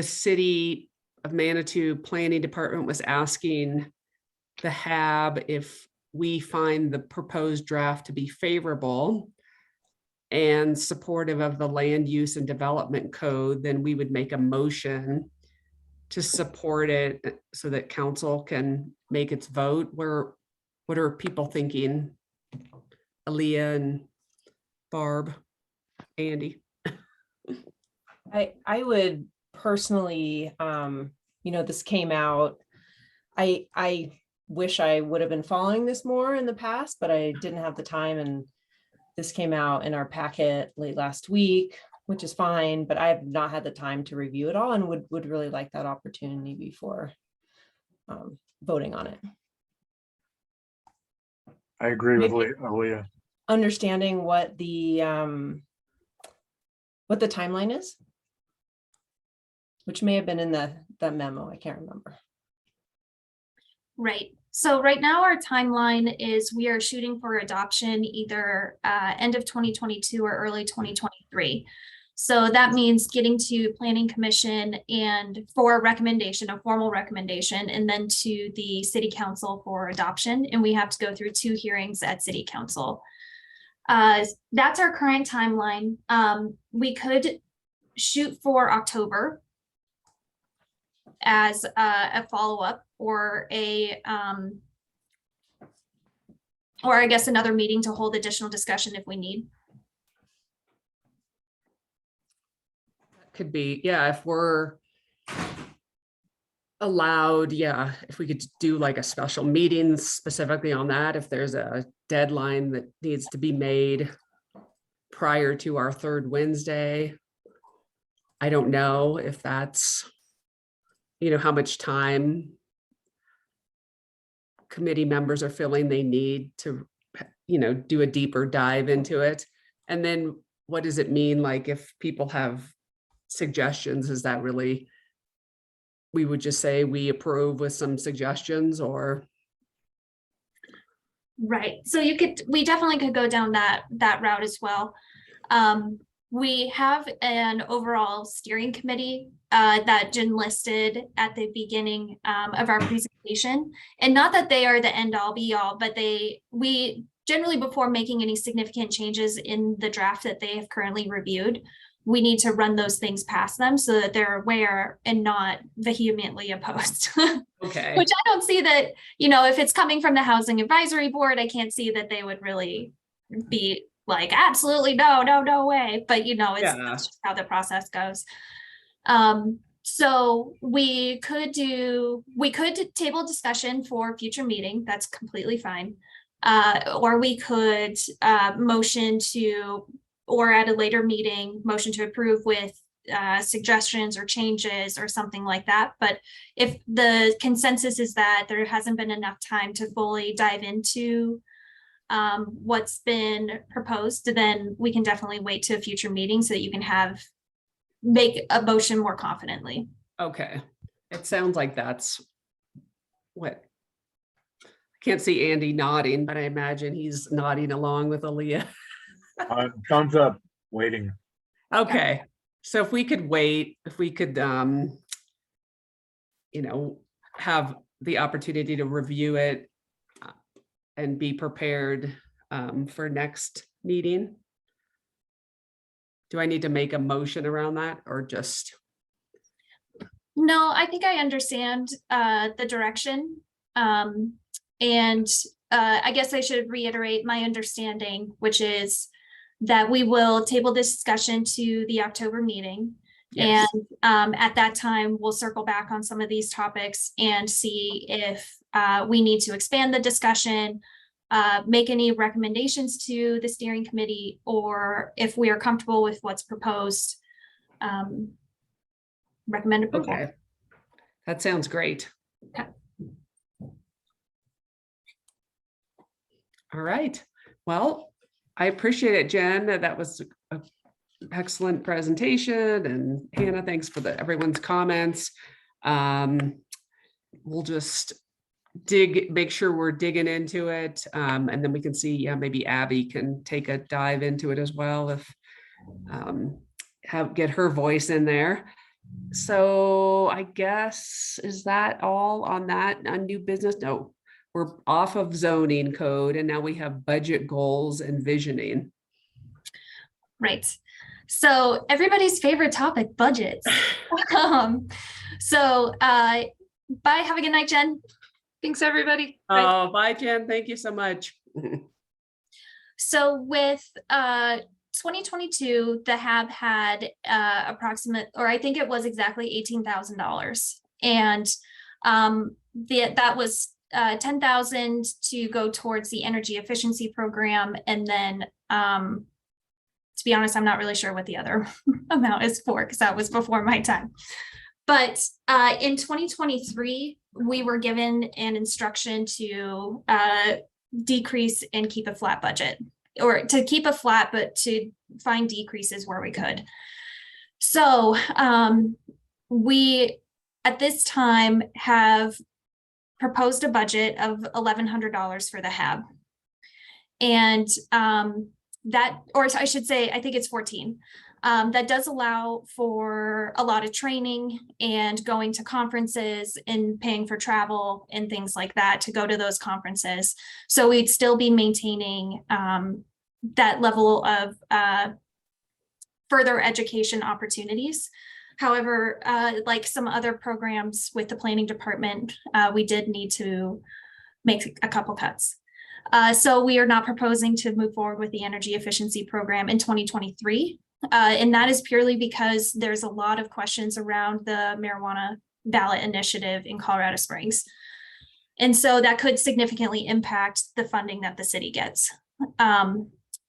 city of Manitou Planning Department was asking the HAB if we find the proposed draft to be favorable and supportive of the land use and development code, then we would make a motion to support it so that council can make its vote. What are people thinking? Aaliyah and Barb, Andy. I would personally, this came out. I wish I would have been following this more in the past, but I didn't have the time, and this came out in our packet late last week, which is fine, but I have not had the time to review it all and would really like that opportunity before voting on it. I agree with Maybe- Aaliyah. Understanding what the timeline is, which may have been in the memo, I can't remember. Right. So right now our timeline is we are shooting for adoption either end of 2022 or early 2023. So that means getting to Planning Commission and for a recommendation, a formal recommendation, and then to the City Council for adoption. And we have to go through 2 hearings at City Council. That's our current timeline. We could shoot for October as a follow-up or or I guess another meeting to hold additional discussion if we need. Could be, yeah, if we're allowed, yeah, if we could do like a special meeting specifically on that, if there's a deadline that needs to be made prior to our 3rd Wednesday. I don't know if that's, how much time committee members are feeling they need to, do a deeper dive into it. And then what does it mean? Like if people have suggestions, is that really, we would just say we approve with some suggestions, or? Right. So we definitely could go down that route as well. We have an overall steering committee that Jen listed at the beginning of our presentation. And not that they are the end all be all, but we generally, before making any significant changes in the draft that they have currently reviewed, we need to run those things past them so that they're aware and not vehemently opposed. Okay. Which I don't see that, if it's coming from the Housing Advisory Board, I can't see that they would really be like, absolutely no way. But that's just how the process goes. So we could table discussion for future meeting. That's completely fine. Or we could motion to, or at a later meeting, motion to approve with suggestions or changes or something like that. But if the consensus is that there hasn't been enough time to fully dive into what's been proposed, then we can definitely wait to a future meeting so that you can make a motion more confidently. Okay. It sounds like that's what, I can't see Andy nodding, but I imagine he's nodding along with Aaliyah. Thumbs up, waiting. Okay, so if we could wait, if we could, have the opportunity to review it and be prepared for next meeting. Do I need to make a motion around that or just? No, I think I understand the direction. And I guess I should reiterate my understanding, which is that we will table this discussion to the October meeting. Yes. And at that time, we'll circle back on some of these topics and see if we need to expand the discussion, make any recommendations to the steering committee, or if we are comfortable with what's proposed, recommend approval. Okay, that sounds great. Okay. All right, well, I appreciate it, Jen. That was an excellent presentation, and Hannah, thanks for everyone's comments. We'll just make sure we're digging into it, and then we can see, yeah, maybe Abby can take a dive into it as well, if get her voice in there. So I guess, is that all on that, on new business? No, we're off of zoning code and now we have budget goals and visioning. Right. So everybody's favorite topic, budgets. Bye. Have a good night, Jen. Thanks, everybody. Oh, bye, Jen. Thank you so much. So with 2022, the HAB had approximate, or I think it was exactly $18,000. And that was 10,000 to go towards the energy efficiency program. And then to be honest, I'm not really sure what the other amount is for, because that was before my time. But in 2023, we were given an instruction to decrease and keep a flat budget, or to keep a flat, but to find decreases where we could. So we, at this time, have proposed a budget of $1,100 for the HAB. And that, or I should say, I think it's 14. That does allow for a lot of training and going to conferences and paying for travel and things like that to go to those conferences. So we'd still be maintaining that level of further education opportunities. However, like some other programs with the planning department, we did need to make a couple cuts. So we are not proposing to move forward with the energy efficiency program in 2023. And that is purely because there's a lot of questions around the marijuana ballot initiative in Colorado Springs. And so that could significantly impact the funding that the city gets.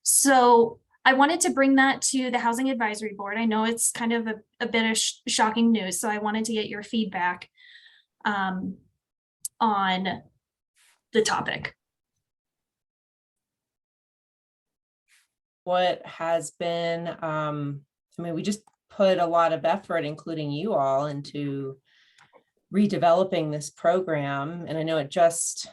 So I wanted to bring that to the Housing Advisory Board. I know it's kind of a bit of shocking news, so I wanted to get your feedback on the topic. What has been, I mean, we just put a lot of effort, including you all, into redeveloping this program. And I know it just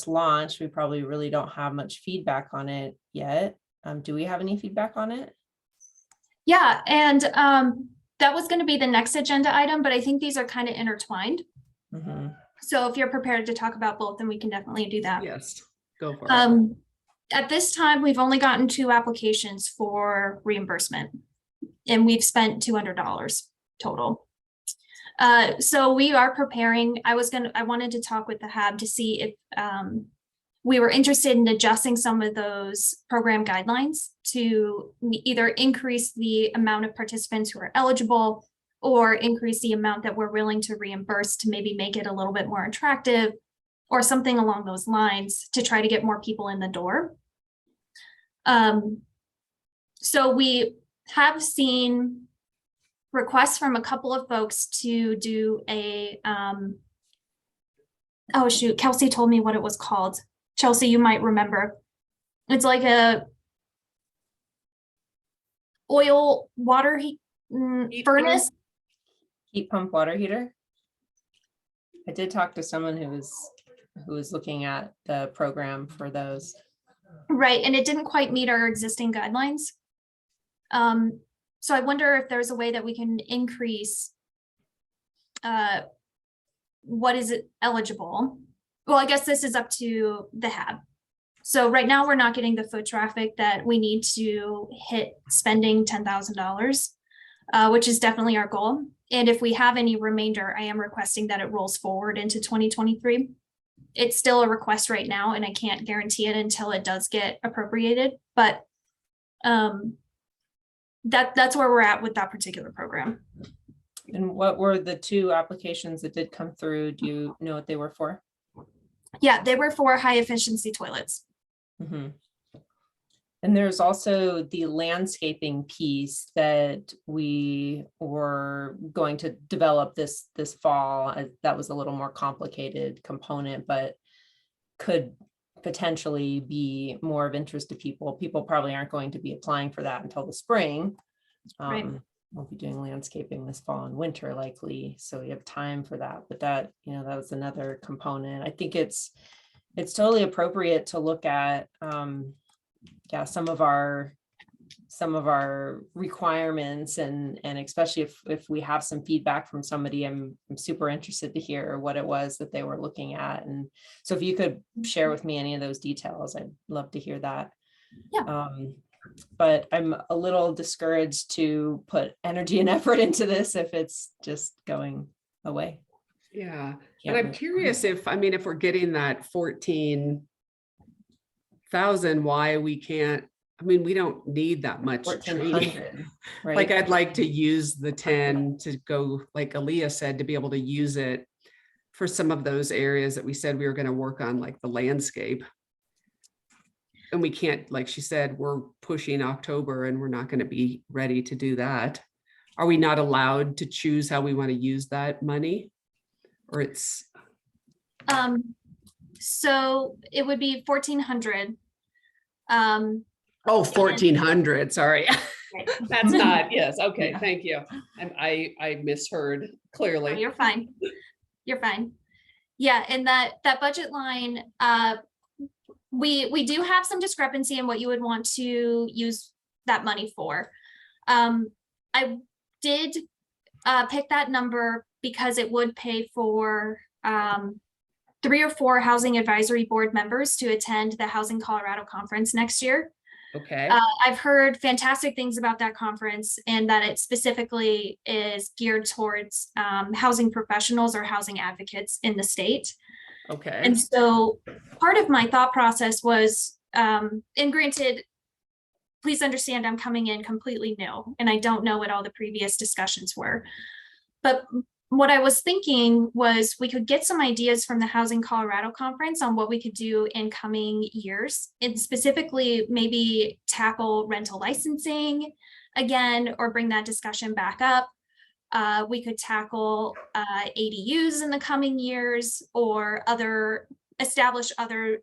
launched. We probably really don't have much feedback on it yet. Do we have any feedback on it? Yeah, and that was going to be the next agenda item, but I think these are kind of intertwined. Mm-hmm. So if you're prepared to talk about both, then we can definitely do that. Yes, go for it. At this time, we've only gotten 2 applications for reimbursement, and we've spent $200 total. So we are preparing. I wanted to talk with the HAB to see if we were interested in adjusting some of those program guidelines to either increase the amount of participants who are eligible or increase the amount that we're willing to reimburse to maybe make it a little bit more attractive, or something along those lines to try to get more people in the door. So we have seen requests from a couple of folks to do a, oh shoot, Kelsey told me what it was called. Chelsea, you might remember. It's like a oil water furnace. Heat pump water heater. I did talk to someone who was looking at the program for those. Right, and it didn't quite meet our existing guidelines. So I wonder if there's a way that we can increase what is it eligible. Well, I guess this is up to the HAB. So right now we're not getting the foot traffic that we need to hit spending $10,000, which is definitely our goal. And if we have any remainder, I am requesting that it rolls forward into 2023. It's still a request right now, and I can't guarantee it until it does get appropriated. But that's where we're at with that particular program. And what were the 2 applications that did come through? Do you know what they were for? Yeah, they were for high efficiency toilets. Mm-hmm. And there's also the landscaping piece that we were going to develop this fall. That was a little more complicated component, but could potentially be more of interest to people. People probably aren't going to be applying for that until the spring. Right. We'll be doing landscaping this fall and winter likely, so we have time for that. But that, that was another component. I think it's totally appropriate to look at some of our some of our requirements, and especially if we have some feedback from somebody, I'm super interested to hear what it was that they were looking at. And so if you could share with me any of those details, I'd love to hear that. Yeah. But I'm a little discouraged to put energy and effort into this if it's just going away. Yeah. Can't And I'm move. curious if, I mean, if we're getting that 14,000, why we can't, I mean, we don't need that much training. 1,400, right? Like I'd like to use the 10 to go, like Aaliyah said, to be able to use it for some of those areas that we said we were going to work on, like the landscape. And we can't, like she said, we're pushing October and we're not going to be ready to do that. Are we not allowed to choose how we want to use that money? Or it's, So it would be 1,400. oh, 1,400, sorry. That's not, yes, okay, Yeah. thank you. I misheard clearly. Oh, you're fine. You're fine. Yeah, and that budget line, we do have some discrepancy in what you would want to use that money for. I did pick that number because it would pay for 3 or 4 housing advisory board members to attend the Housing Colorado conference next year. Okay. I've heard fantastic things about that conference, and that it specifically is geared towards housing professionals or housing advocates in the state. Okay. And so part of my thought process was, and granted, please understand I'm coming in completely new and I don't know what all the previous discussions were. But what I was thinking was we could get some ideas from the Housing Colorado conference on what we could do in coming years, and specifically maybe tackle rental licensing again, or bring that discussion back up. We could tackle ADUs in the coming years, or establish other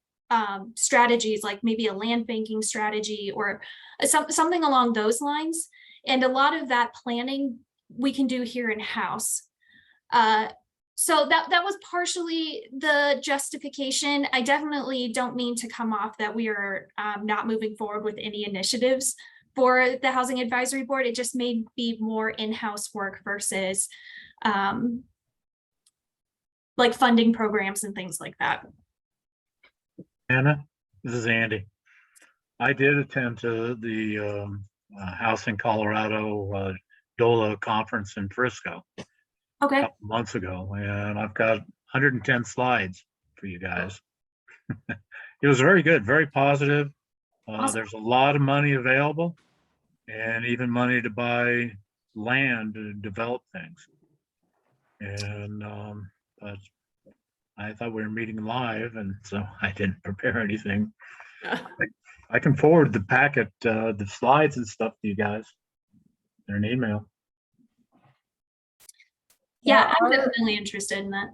strategies, like maybe a land banking strategy or something along those lines. And a lot of that planning we can do here in-house. So that was partially the justification. I definitely don't mean to come off that we are not moving forward with any initiatives for the Housing Advisory Board. It just may be more in-house work versus like funding programs and things like that. Anna, this is Andy. I did attend to the Housing Colorado DOLA conference in Frisco Okay. a couple months ago, and I've got 110 slides for you guys. It was very good, very positive. Awesome. There's a lot of money available, and even money to buy land to develop things. And but I thought we were meeting live, and so I didn't prepare anything. I can forward the packet, the slides and stuff to you guys in an email. Yeah, I'm definitely interested in that.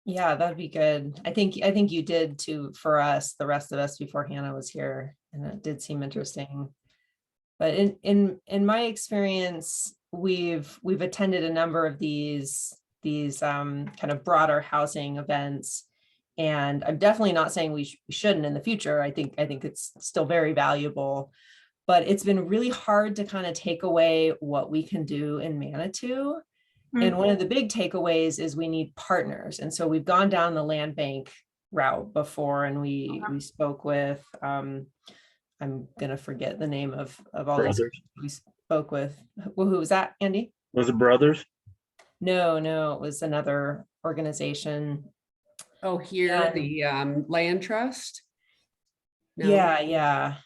Yeah, that'd be good. I think you did too for us, the rest of us, before Hannah was here, and it did seem interesting. But in my experience, we've attended a number of these kind of broader housing events, and I'm definitely not saying we shouldn't in the future. I think it's still very valuable, but it's been really hard to kind of take away what we can do in Manitou. And one of the big takeaways is we need partners. And so we've gone down the land bank route before, and we spoke with, I'm going to forget the name of all these we spoke with. Well, who was that, Andy? Was it Brothers? No, it was another organization. Oh, here, And- the land trust? No? Yeah.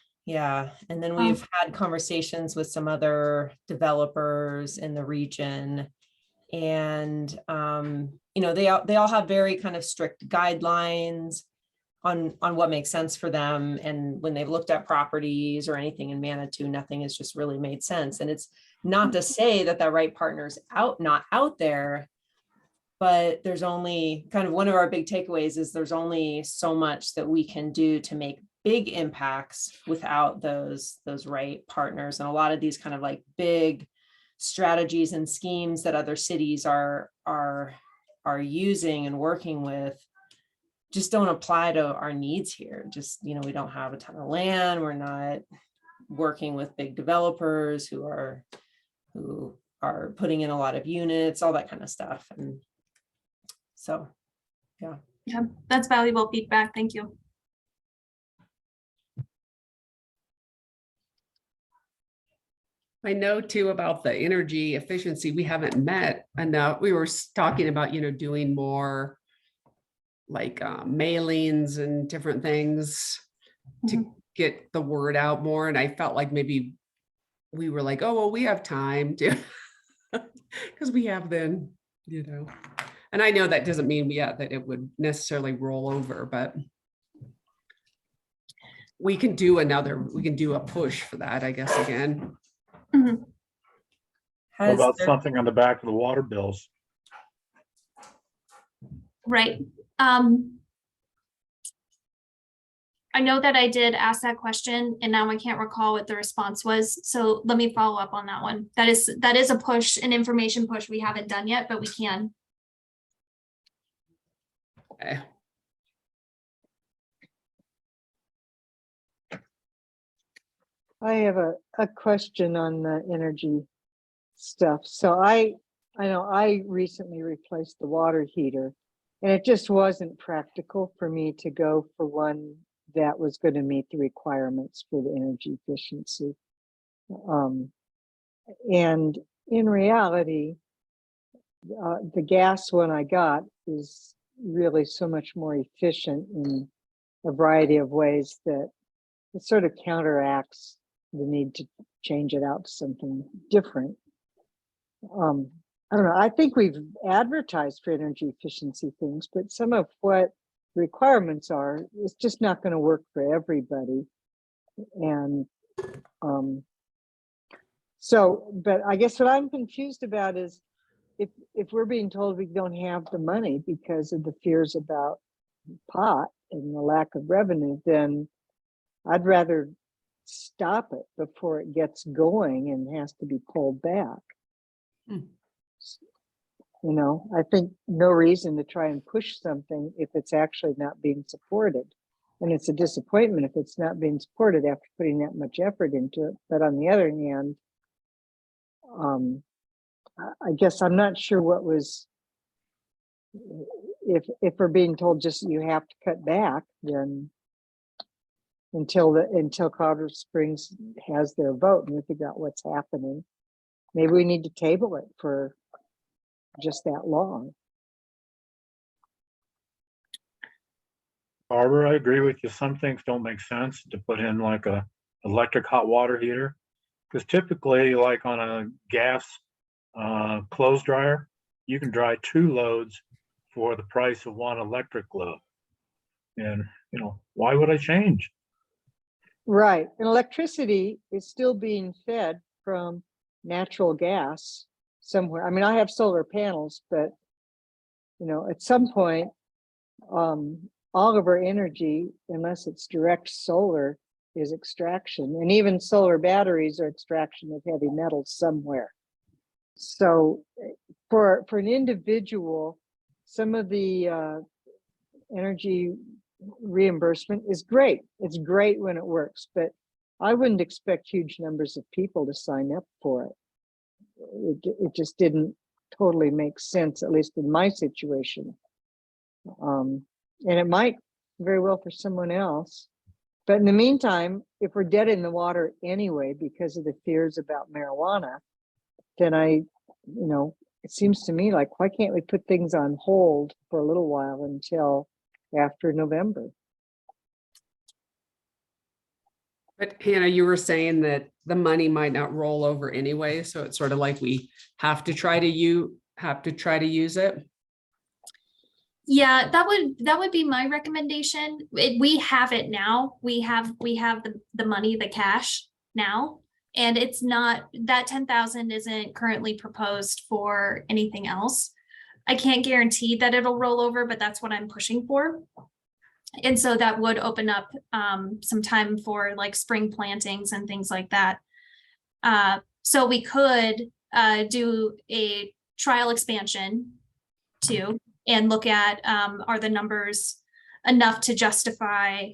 And then we've had conversations with some other developers in the region. And, they all have very kind of strict guidelines on what makes sense for them. And when they've looked at properties or anything in Manitou, nothing has just really made sense. And it's not to say that the right partner's not out there, but there's only kind of one of our big takeaways is there's only so much that we can do to make big impacts without those right partners. And a lot of these kind of like big strategies and schemes that other cities are using and working with just don't apply to our needs here. Just, we don't have a ton of land. We're not working with big developers who are putting in a lot of units, all that kind of stuff. And so, yeah. Yeah, that's valuable feedback. Thank you. I know too about the energy efficiency. We haven't met enough. We were talking about, doing more like mailings and different things to get the word out more. And I felt like maybe we were like, oh, well, we have time to, because we have then, and I know that doesn't mean that it would necessarily roll over, but we can do a push for that, I guess, again. Mhm. What Has about there- something on the back of the water bills? Right. I know that I did ask that question and now I can't recall what the response was. So let me follow up on that one. That is a push, an information push we haven't done yet, but we can. Okay. I have a question on the energy stuff. So I know I recently replaced the water heater and it just wasn't practical for me to go for one that was going to meet the requirements for the energy efficiency. And in reality, the gas one I got is really so much more efficient in a variety of ways that it sort of counteracts the need to change it out to something different. I don't know. I think we've advertised for energy efficiency things, but some of what requirements are is just not going to work for everybody. And but I guess what I'm confused about is if we're being told we don't have the money because of the fears about pot and the lack of revenue, then I'd rather stop it before it gets going and has to be pulled back. I think no reason to try and push something if it's actually not being supported. And it's a disappointment if it's not being supported after putting that much effort into it. But on the other hand, I guess I'm not sure what was, if we're being told just you have to cut back, then until Colorado Springs has their vote and we figure out what's happening, maybe we need to table it for just that long. Barbara, I agree with you. Some things don't make sense to put in like a electric hot water heater. Because typically, like on a gas clothes dryer, you can dry 2 loads for the price of 1 electric load. And, why would I change? Right. And electricity is still being fed from natural gas somewhere. I mean, I have solar panels, but, at some point, all of our energy, unless it's direct solar, is extraction. And even solar batteries are extraction of heavy metals somewhere. So for an individual, some of the energy reimbursement is great. It's great when it works, but I wouldn't expect huge numbers of people to sign up for it. It just didn't totally make sense, at least in my situation. And it might very well for someone else. But in the meantime, if we're dead in the water anyway because of the fears about marijuana, then it seems to me like, why can't we put things on hold for a little while until after November? But Hannah, you were saying that the money might not roll over anyway, so it's sort of like we have to try to use it. Yeah, that would be my recommendation. We have it now. We have the money, the cash now, and it's not that 10,000 isn't currently proposed for anything else. I can't guarantee that it'll roll over, but that's what I'm pushing for. And so that would open up some time for like spring plantings and things like that. So we could do a trial expansion too, and look at are the numbers enough to justify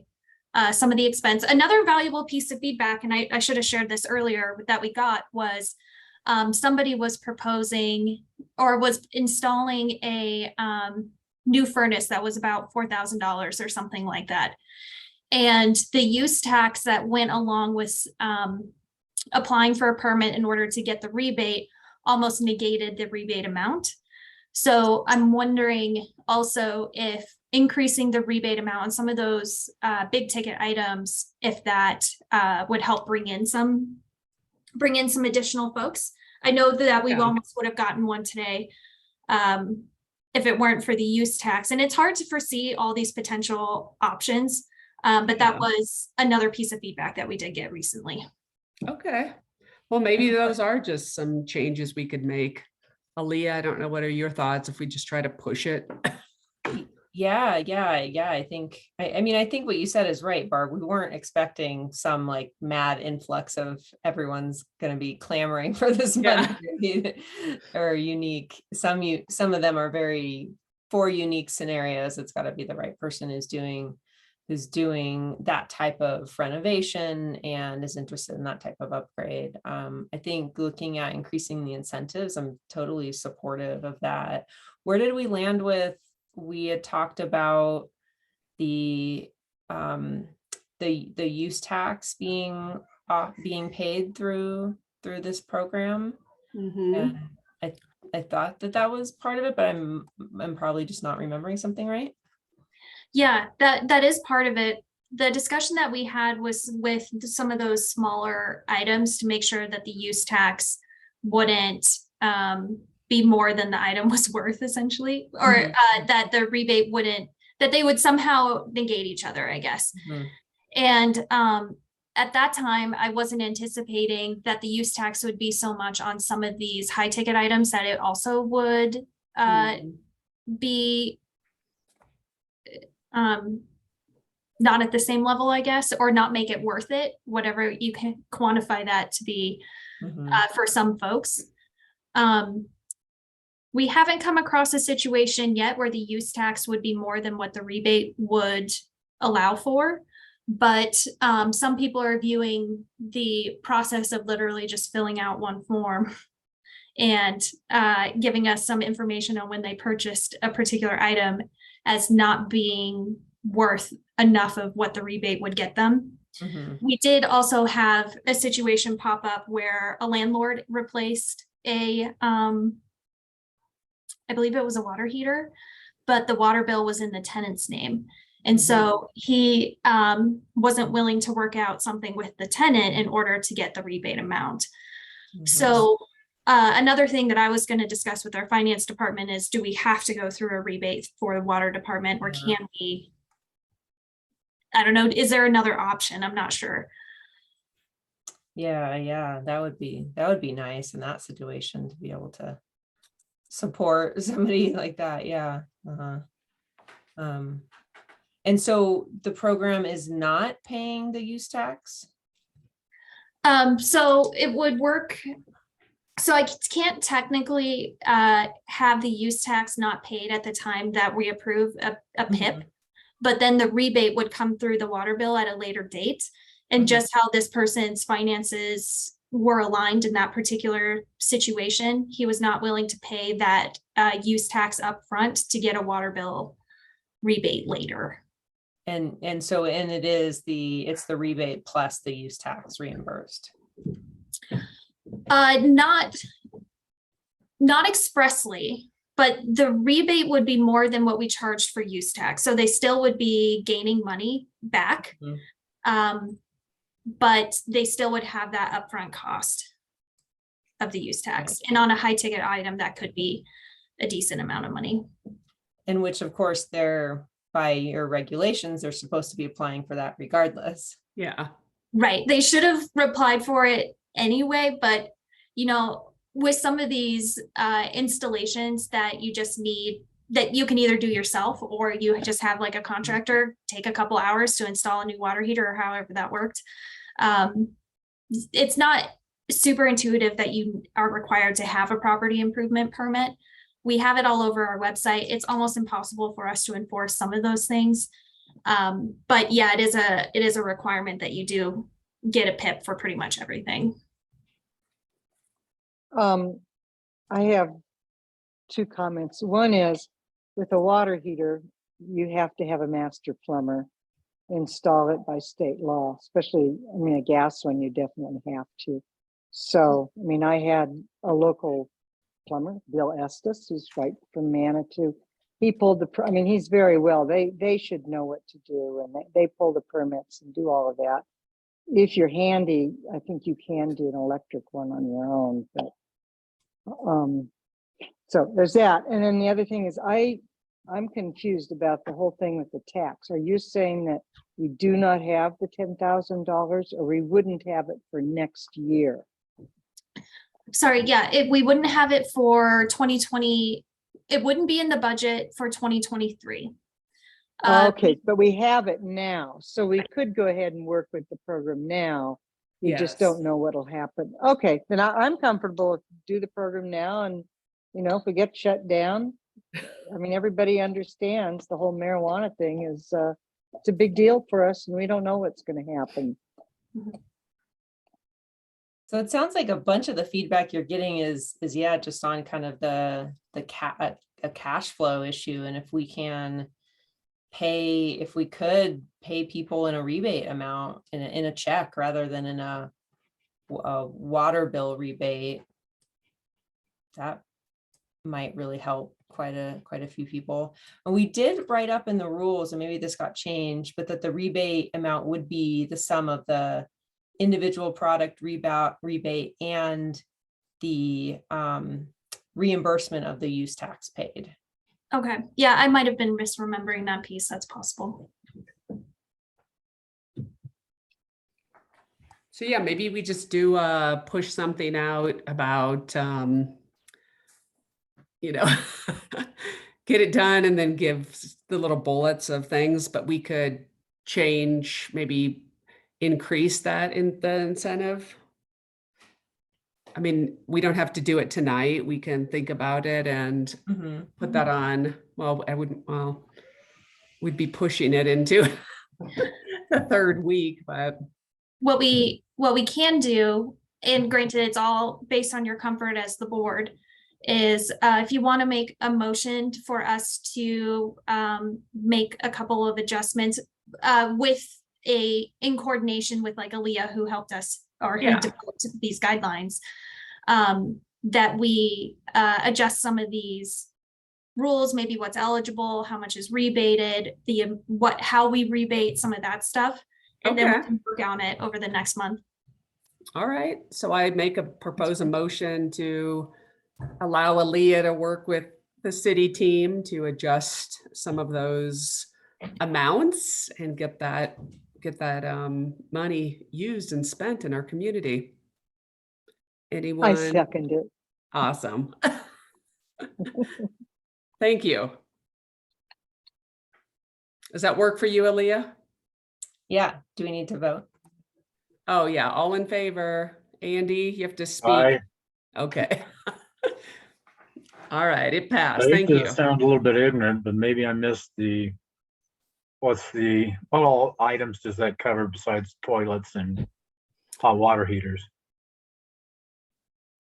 some of the expense. Another valuable piece of feedback, and I should have shared this earlier, that we got was somebody was proposing or was installing a new furnace that was about $4,000 or something like that. And the use tax that went along with applying for a permit in order to get the rebate almost negated the rebate amount. So I'm wondering also if increasing the rebate amount on some of those big ticket items, if that would help bring in some additional folks. I know that we Yeah. almost would have gotten one today if it weren't for the use tax. And it's hard to foresee all these potential options, but that Yeah. was another piece of feedback that we did get recently. Okay. Well, maybe those are just some changes we could make. Aaliyah, I don't know, what are your thoughts if we just try to push it? Yeah. I think, I mean, I think what you said is right, Barb. We weren't expecting some like mad influx of everyone's going to be clamoring for this money or unique. Some of them are very for unique scenarios. It's got to be the right person who's doing that type of renovation and is interested in that type of upgrade. I think looking at increasing the incentives, I'm totally supportive of that. Where did we land with? We had talked about the use tax being paid through this program. Mhm. And I thought that was part of it, but I'm probably just not remembering something right. Yeah, that is part of it. The discussion that we had was with some of those smaller items to make sure that the use tax wouldn't be more than the item was worth, essentially, or that the rebate that they would somehow negate each other, I guess. And at that time, I wasn't anticipating that the use tax would be so much on some of these high ticket items that it also would be not at the same level, I guess, or not make it worth it, whatever you can quantify that to be for some folks. We haven't come across a situation yet where the use tax would be more than what the rebate would allow for. But some people are viewing the process of literally just filling out one form and giving us some information on when they purchased a particular item as not being worth enough of what the rebate would get them. We did also have a situation pop up where a landlord replaced I believe it was a water heater, but the water bill was in the tenant's name. And so he wasn't willing to work out something with the tenant in order to get the rebate amount. So another thing that I was going to discuss with our finance department is, do we have to go through a rebate for the water department, or can we, I don't know, is there another option? I'm not sure. Yeah, that would be nice in that situation to be able to support somebody like that. Yeah. And so the program is not paying the use tax? So it would work. So I can't technically have the use tax not paid at the time that we approve a PIP, but then the rebate would come through the water bill at a later date. And just how this person's finances were aligned in that particular situation, he was not willing to pay that use tax up front to get a water bill rebate later. And so it's the rebate plus the use tax reimbursed. Not expressly, but the rebate would be more than what we charged for use tax. So they still would be gaining money back. But they still would have that upfront cost of the use tax. And on a high ticket item, that could be a decent amount of money. And which, of course, by your regulations, they're supposed to be applying for that regardless. Yeah. Right. They should have applied for it anyway, but with some of these installations that you just need, that you can either do yourself, or you just have like a contractor take a couple hours to install a new water heater, or however that worked. It's not super intuitive that you are required to have a property improvement permit. We have it all over our website. It's almost impossible for us to enforce some of those things. But yeah, it is a requirement that you do get a PIP for pretty much everything. I have two comments. One is with a water heater, you have to have a master plumber install it by state law, especially, I mean, a gas one, you definitely have to. So, I mean, I had a local plumber, Bill Estes, who's right from Manitou. He pulled I mean, he's very well, they should know what to do, and they pull the permits and do all of that. If you're handy, I think you can do an electric one on your own, but so there's that. And then the other thing is I'm confused about the whole thing with the tax. Are you saying that we do not have the $10,000 or we wouldn't have it for next year? Sorry, yeah, we wouldn't have it for 2020. It wouldn't be in the budget for 2023. Okay, but we have it now, so we could go ahead and work with the program now. We just don't know what'll happen. Okay, then I'm comfortable if do the program now, and if we get shut down, I mean, everybody understands the whole marijuana thing is it's a big deal for us, and we don't know what's going to happen. So it sounds like a bunch of the feedback you're getting is yeah, just on kind of a cash flow issue. And if we could pay people in a rebate amount in a check rather than in a water bill rebate, that might really help quite a few people. And we did write up in the rules, and maybe this got changed, but that the rebate amount would be the sum of the individual product rebate and the reimbursement of the use tax paid. Okay, yeah, I might have been misremembering that piece. That's possible. So yeah, maybe we just do push something out about, get it done and then give the little bullets of things, but we could change, maybe increase that in the incentive. I mean, we don't have to do it tonight. We can think about it and put that on. Well, we'd be pushing it into the third week, but What we can do, and granted, it's all based on your comfort as the board, is if you want to make a motion for us to make a couple of adjustments in coordination with like Aaliyah, who helped us or who developed these guidelines, that we adjust some of these rules, maybe what's eligible, how much is rebated, how we rebate, some of that stuff. And then we can work on it over the next month. all right. So I propose a motion to allow Aaliyah to work with the city team to adjust some of those amounts and get that money used and spent in our community. Anyone? I second it. Awesome. Thank you. Does that work for you, Aaliyah? Yeah. Do we need to vote? Oh yeah, all in favor. Andy, you have to speak. Aye. Okay. All right, it passed. I Thank think you. this sounds a little bit ignorant, but maybe I missed what all items does that cover besides toilets and hot water heaters?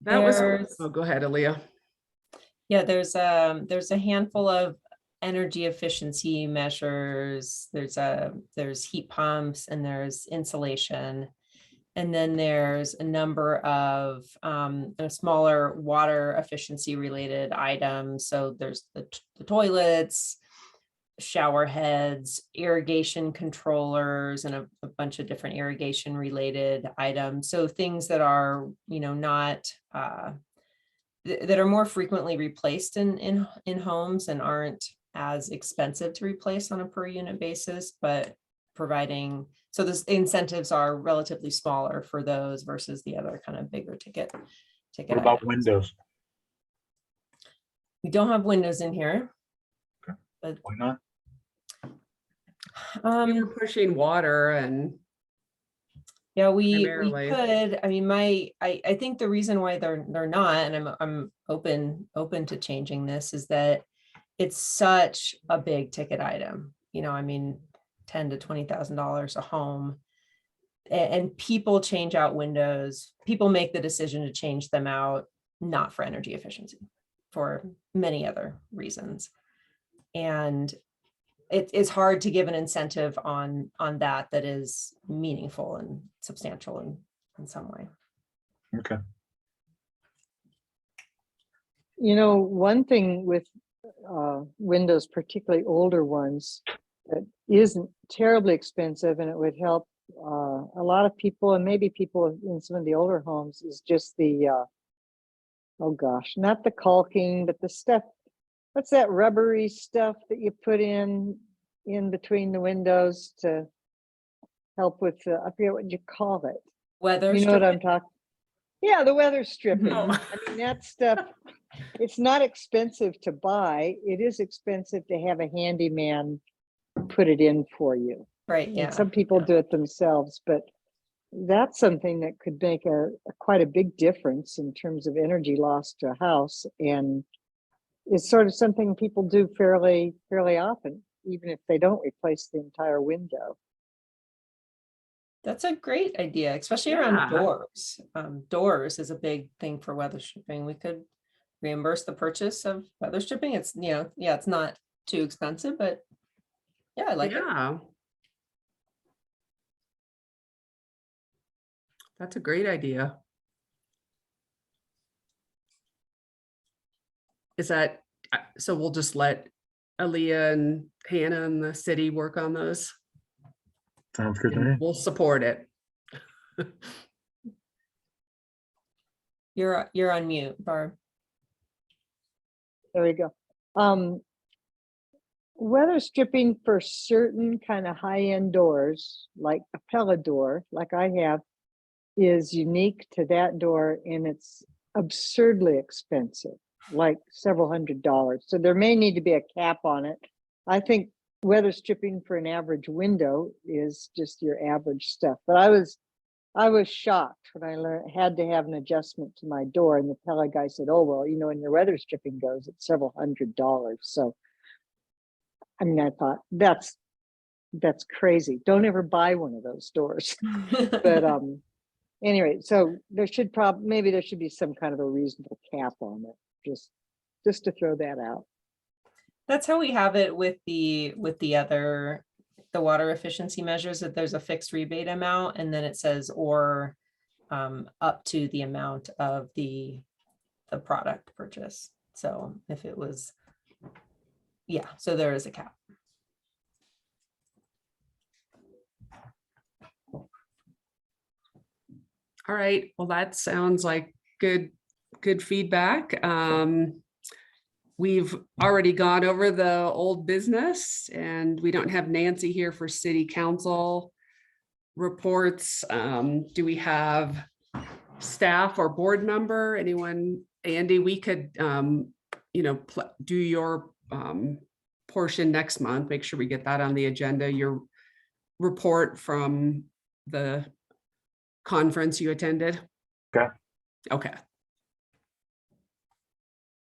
That was, go ahead, Aaliyah. Yeah, there's a handful of energy efficiency measures. There's heat pumps and there's insulation. And then there's a number of smaller water efficiency related items. So there's the toilets, shower heads, irrigation controllers, and a bunch of different irrigation related items. So things that are, not that are more frequently replaced in homes and aren't as expensive to replace on a per unit basis, but providing, so the incentives are relatively smaller for those versus the other kind of bigger ticket. What about items. windows? We don't have windows in here. Okay. But Why not? We were pushing water and yeah, we primarily. could. I mean, I think the reason why they're not, and I'm open to changing this, is that it's such a big ticket item. I mean, $10,000 to $20,000 a home. And people change out windows. People make the decision to change them out, not for energy efficiency, for many other reasons. And it's hard to give an incentive on that is meaningful and substantial in some way. Okay. You know, one thing with windows, particularly older ones, that isn't terribly expensive and it would help a lot of people, and maybe people in some of the older homes, is just the oh gosh, not the caulking, but the stuff. What's that rubbery stuff that you put in between the windows to help with I forget what you call it. Weather You know what I'm stripping? talking? Yeah, the weather stripping. Oh. I mean, that stuff, it's not expensive to buy. It is expensive to have a handyman put it in for you. Right, And yeah. some people do it themselves, but that's something that could make quite a big difference in terms of energy loss to a house, and it's sort of something people do fairly often, even if they don't replace the entire window. That's a great idea, especially around Yeah. doors. Doors is a big thing for weather stripping. We could reimburse the purchase of weather stripping. It's, yeah, it's not too expensive, but yeah, I like it. Yeah. That's a great idea. Is that, so we'll just let Aaliyah and Hannah and the city work on those? Sounds good to And me. we'll support it. You're on mute, Barb. There we go. Weather stripping for certain kind of high-end doors, like a Pella door, like I have, is unique to that door, and it's absurdly expensive, like several $100s. So there may need to be a cap on it. I think weather stripping for an average window is just your average stuff. But I was shocked when I had to have an adjustment to my door, and the Pella guy said, "Oh well, you know, when your weather stripping goes, it's several $100s." So, I mean, I thought that's crazy. Don't ever buy one of those doors. But anyway, so there should maybe there should be some kind of a reasonable cap on it, just to throw that out. That's how we have it with the water efficiency measures, that there's a fixed rebate amount, and then it says or up to the amount of the product purchase. So if it was, yeah, so there is a cap. All right, well, that sounds like good feedback. We've already gone over the old business, and we don't have Nancy here for city council reports. Do we have staff or board member? Anyone? Andy, we could, do your portion next month. Make sure we get that on the agenda. Your report from the conference you attended. Okay.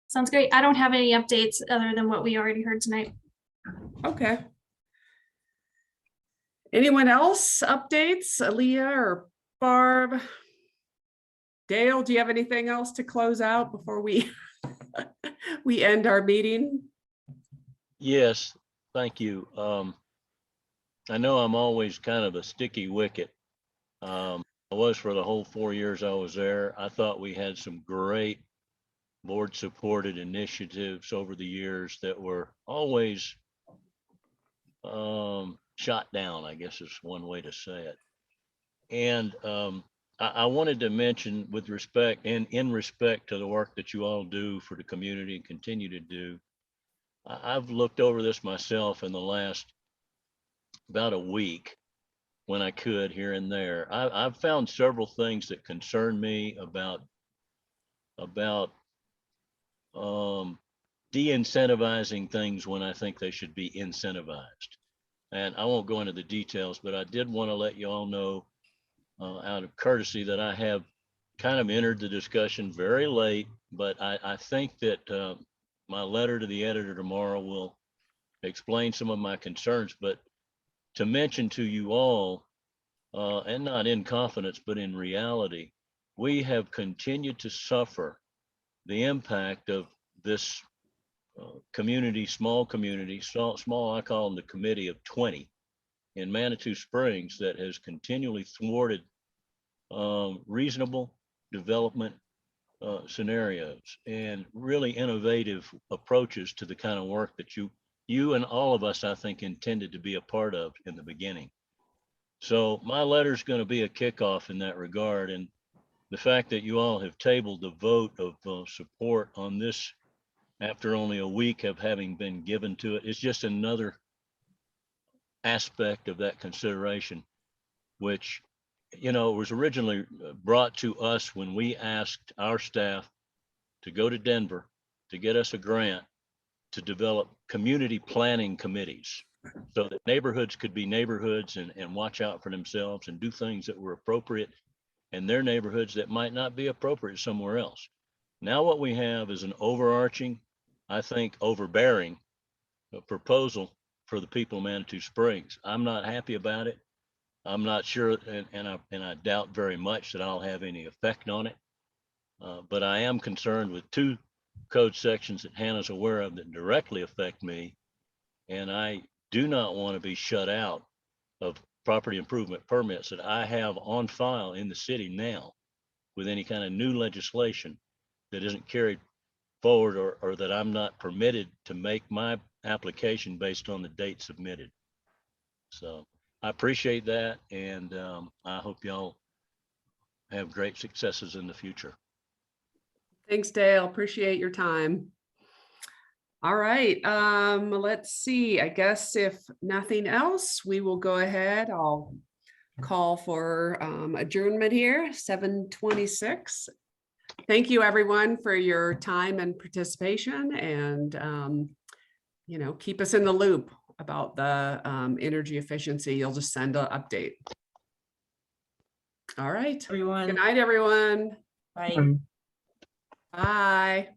Sounds great. I don't have any updates other than what we already heard tonight. Okay. Anyone else updates? Aaliyah or Barb? Dale, do you have anything else to close out before we we end our meeting? Yes, thank you. I know I'm always kind of a sticky wicket. I was for the whole 4 years I was there. I thought we had some great board supported initiatives over the years that were always shot down, I guess is one way to say it. And I wanted to mention, with respect and in respect to the work that you all do for the community and continue to do, I've looked over this myself in the last about a week when I could here and there. I've found several things that concern me about de-incentivizing things when I think they should be incentivized. And I won't go into the details, but I did want to let you all know out of courtesy that I have kind of entered the discussion very late, but I think that my letter to the editor tomorrow will explain some of my concerns. But to mention to you all, and not in confidence, but in reality, we have continued to suffer the impact of this community, small, I call them the committee of 20 in Manitou Springs that has continually thwarted reasonable development scenarios and really innovative approaches to the kind of work that you and all of us, I think, intended to be a part of in the beginning. So my letter is going to be a kickoff in that regard. And the fact that you all have tabled the vote of support on this after only a week of having been given to it is just another aspect of that consideration, which, you know, was originally brought to us when we asked our staff to go to Denver to get us a grant to develop community planning committees so that neighborhoods could be neighborhoods and watch out for themselves and do things that were appropriate in their neighborhoods that might not be appropriate somewhere else. Now what we have is an overarching, I think, overbearing proposal for the people of Manitou Springs. I'm not happy about it. I'm not sure, and I doubt very much that I'll have any effect on it. But I am concerned with two code sections that Hannah's aware of that directly affect me. And I do not want to be shut out of property improvement permits that I have on file in the city now with any kind of new legislation that isn't carried forward or that I'm not permitted to make my application based on the date submitted. So I appreciate that. And I hope y'all have great successes in the future. Thanks, Dale. Appreciate your time. All right, let's see. I guess if nothing else, we will go ahead. I'll call for adjournment here, 7:26. Thank you, everyone, for your time and participation, and you know, keep us in the loop about the energy efficiency. You'll just send an update. All right. Everyone. Good night, everyone. Bye. Um, Bye.